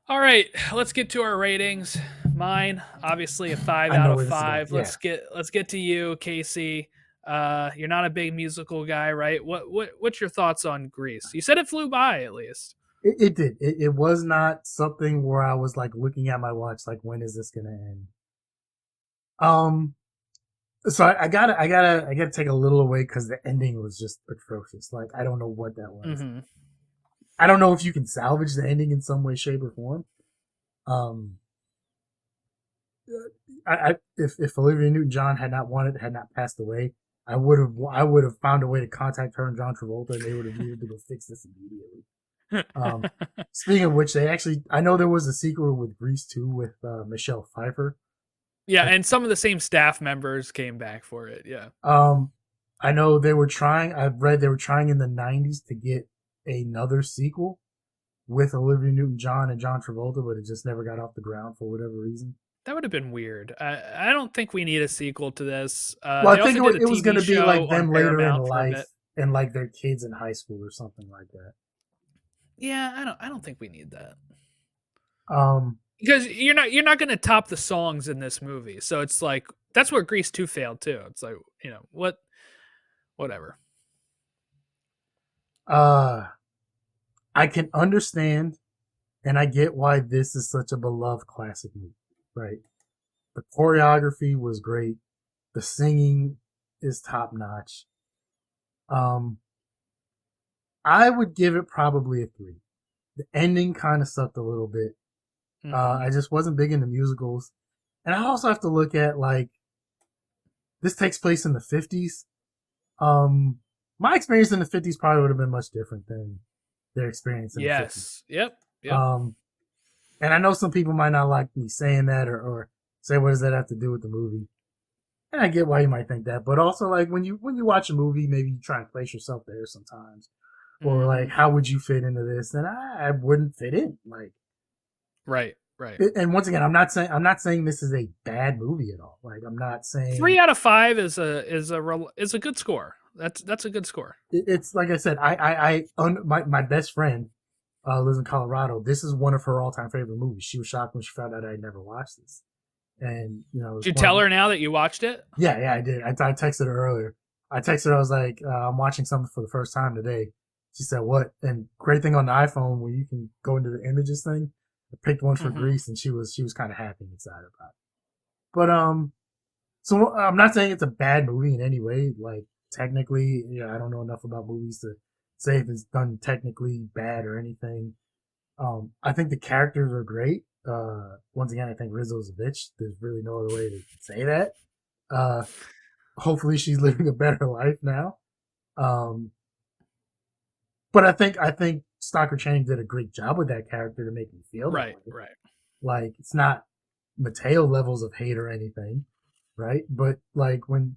All right, let's get to our ratings. Mine, obviously, a five I out know of where this is going. five. Yeah, Let's get to you, Casey. You're not a big musical guy, right? What's your thoughts on Grease? You said it flew by, at least. it did. It was not something where I was like looking at my watch, like when is this gonna end? Um, so I gotta take a little away because the ending was just atrocious. Like I don't know what that was. Mm-hmm. I don't know if you can salvage the ending in some way, shape, or form. Um, if Olivia Newton-John had not passed away, I would have found a way to contact her and John Travolta, and they would have needed to go fix this immediately. Speaking of which, I know there was a sequel with Grease 2 with Michelle Pfeiffer. Yeah, and some of the same staff members came back for it. Yeah. I know they were trying. I've read they were trying in the '90s to get another sequel with Olivia Newton-John and John Travolta, but it just never got off the ground for whatever reason. That would have been weird. I don't think we need a sequel to this. Well, They I think also did a it was going TV to be show like on them later in Paramount for a life bit. and like their kids in high school or something like that. Yeah, I don't think we need that. Um, Because you're not going to top the songs in this movie. So it's like that's where Grease 2 failed too. It's like, whatever. I can understand and I get why this is such a beloved classic movie, right? The choreography was great. The singing is top notch. I would give it probably a 3. The ending kind of sucked a little bit. Mm-hmm. I just wasn't big into musicals. And I also have to look at like this takes place in the 50s. My experience in the 50s probably would have been much different than their experience in the 50s. Yep. And I know some people might not like me saying that or say what does that have to do with the movie. And I get why you might think that, but also like when you watch a movie, maybe you try and place yourself there sometimes. Or like how would you fit into this? And I wouldn't fit in. Like Right. And once again, I'm not saying this is a bad movie at all. Like I'm not saying 3 out of 5 is a good score. That's a good score. It's like I said, my best friend lives in Colorado. This is one of her all-time favorite movies. She was shocked when she found out I had never watched this. And did you tell her now that you watched it? Yeah, I did. I texted her earlier. I texted her. I was like, I'm watching something for the first time today. She said, "What?" And great thing on the iPhone where you can go into the images thing. I picked one for Grease, and she was kind of happy and excited about it. But so I'm not saying it's a bad movie in any way. Like technically, I don't know enough about movies to say if it's done technically bad or anything. I think the characters are great. Once again, I think Rizzo's a bitch. There's really no other way to say that. Hopefully she's living a better life now. But I think Stockard Channing did a great job with that character to make me feel right. Like it's not Mateo levels of hate or anything, right? But like when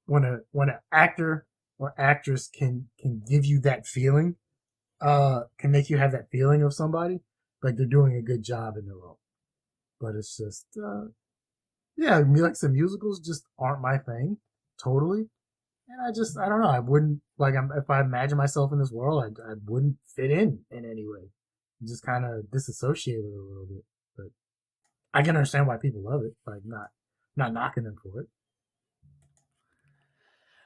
an actor or actress can give you that feeling, can make you have that feeling of somebody, like they're doing a good job in their role. But it's just, like some musicals just aren't my thing, totally. And I don't know. I wouldn't if I imagine myself in this world, I wouldn't fit in any way. Just kind of disassociate with it a little bit. But I can understand why people love it. Like not knocking them for it.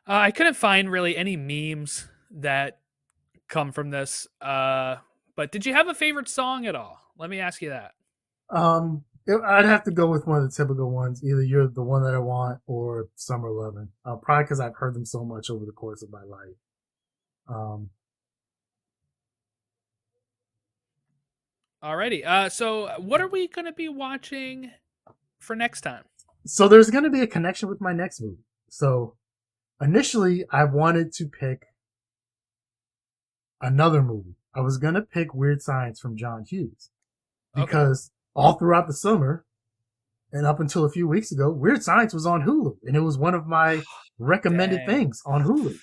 I couldn't find really any memes that come from this. But did you have a favorite song at all? Let me ask you that. I'd have to go with one of the typical ones. Either You're the One That I Want or Summer Lovin'. Probably because I've heard them so much over the course of my life. Alrighty. So what are we going to be watching for next time? So there's going to be a connection with my next movie. So initially, I wanted to pick another movie. I was going to pick Weird Science from John Hughes because all throughout the summer and up until a few weeks ago, Weird Science was on Hulu, and it was one of my recommended things on Hulu.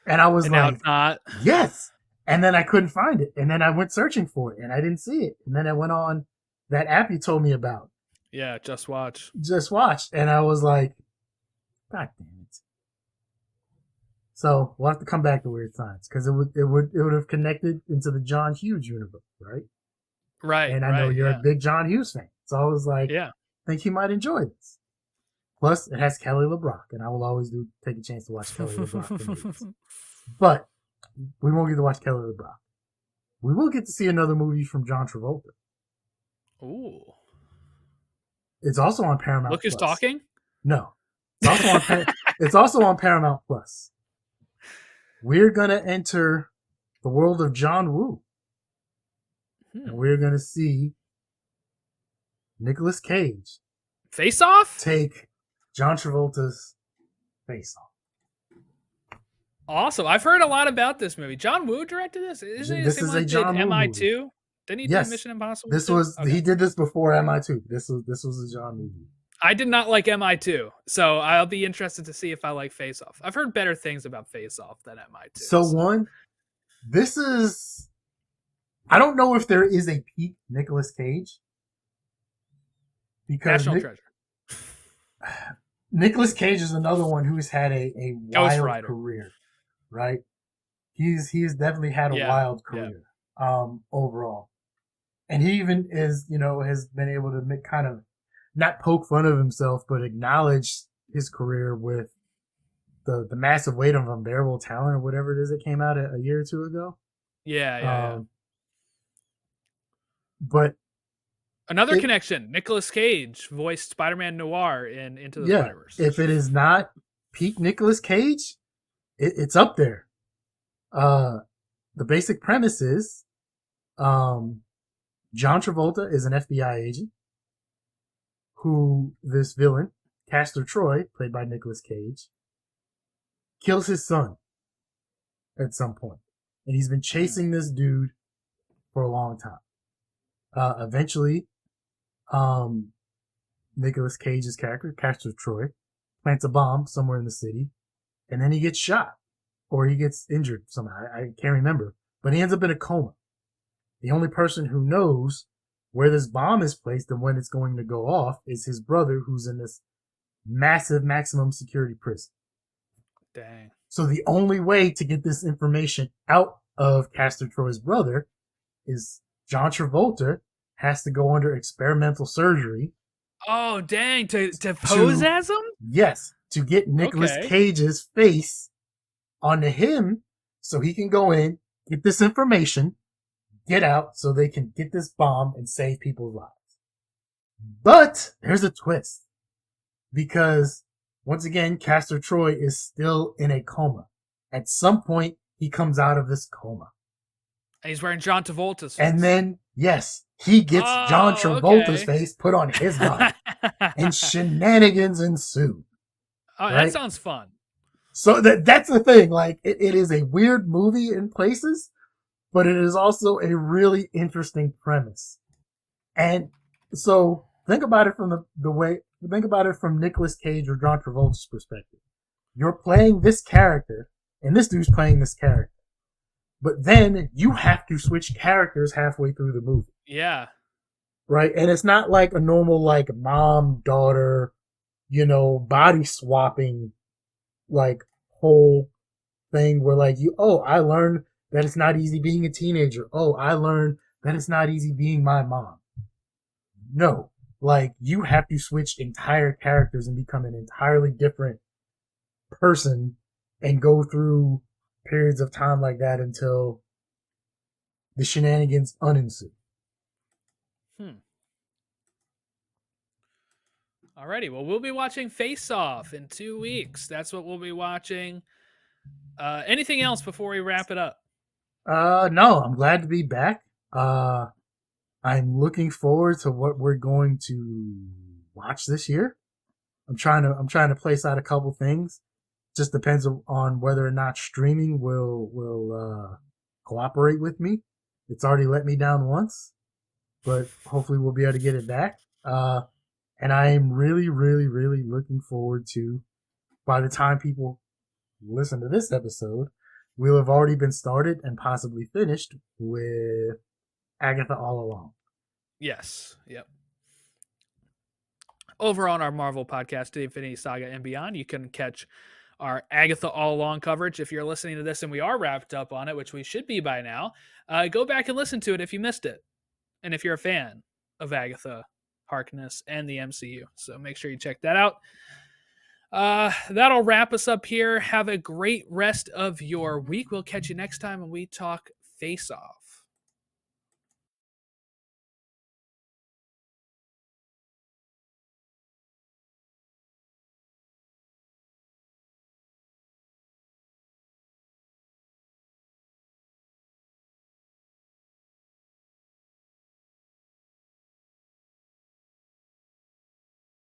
And I was now it's not. Yes. And then I couldn't find it. And then I went searching for it, and I didn't see it. And then I went on that app you told me about. Yeah, Just Watch. And I was like, God damn it. So we'll have to come back to Weird Science because it would have connected into the John Hughes universe, right? Right. And I know you're a big John Hughes fan, so I was like, yeah, I think he might enjoy this. Plus, it has Kelly LeBrock, and I will always take a chance to watch Kelly LeBrock for movies. But we won't get to watch Kelly LeBrock. We will get to see another movie from John Travolta. Ooh. It's also on Paramount. Look who's talking? No. It's also on Paramount Plus. We're going to enter the world of John Woo. And we're going to see Nicolas Cage Face Off? Take John Travolta's Face Off. Awesome. I've heard a lot about this movie. John Woo directed this? Isn't it this is a John Woo MI2? Movie. Didn't he do Mission Impossible? He did this before MI2. This was a John movie. I did not like MI2, so I'll be interested to see if I like Face Off. I've heard better things about Face Off than MI2. So this is, I don't know if there is a peak Nicolas Cage. Because National Treasure. Nicolas Cage is another one who's had a wild career, right? He's definitely had a wild career overall. And he even has been able to make kind of not poke fun of himself, but acknowledge his career with the massive weight of unbearable talent or whatever it is that came out a year or two ago. Yeah. But another connection, Nicolas Cage voiced Spider-Man Noir in Into the Spider-Verse. If it is not peak Nicolas Cage, it's up there. The basic premise is John Travolta is an FBI agent who this villain, Castor Troy, played by Nicolas Cage, kills his son at some point. And he's been chasing this dude for a long time. Eventually, Nicolas Cage's character, Castor Troy, plants a bomb somewhere in the city, and then he gets shot. Or he gets injured somehow. I can't remember. But he ends up in a coma. The only person who knows where this bomb is placed and when it's going to go off is his brother, who's in this massive maximum security prison. Dang. So the only way to get this information out of Castor Troy's brother is John Travolta has to go under experimental surgery. Oh, dang. To pose as him? Yes. To get Nicolas Cage's face onto him so he can go in, get this information, get out so they can get this bomb and save people's lives. But there's a twist. Because, once again, Castor Troy is still in a coma. At some point, he comes out of this coma. And he's wearing John Travolta's face. And then, yes, he gets John Travolta's face put on his body. And shenanigans ensue. Oh, right? That sounds fun. So that's the thing. Like, it is a weird movie in places, but it is also a really interesting premise. And so think about it from think about it from Nicolas Cage or John Travolta's perspective. You're playing this character, and this dude's playing this character. But then you have to switch characters halfway through the movie. Yeah. Right? And it's not like a normal, like, mom-daughter, body swapping, like, whole thing where, like, I learned that it's not easy being a teenager. Oh, I learned that it's not easy being my mom. No. Like, you have to switch entire characters and become an entirely different person and go through periods of time like that until the shenanigans unensue. Alrighty, well, we'll be watching Face Off in 2 weeks. That's what we'll be watching. Anything else before we wrap it up? No, I'm glad to be back. I'm looking forward to what we're going to watch this year. I'm trying to place out a couple things. Just depends on whether or not streaming will cooperate with me. It's already let me down once, but hopefully we'll be able to get it back. And I am really, really, really looking forward to, by the time people listen to this episode, we'll have already been started and possibly finished with Agatha All Along. Yes. Yep. Over on our Marvel podcast, The Infinity Saga and Beyond, you can catch our Agatha All Along coverage. If you're listening to this and we are wrapped up on it, which we should be by now, go back and listen to it if you missed it. And if you're a fan of Agatha Harkness and the MCU. So make sure you check that out. That'll wrap us up here. Have a great rest of your week. We'll catch you next time when we talk Face Off.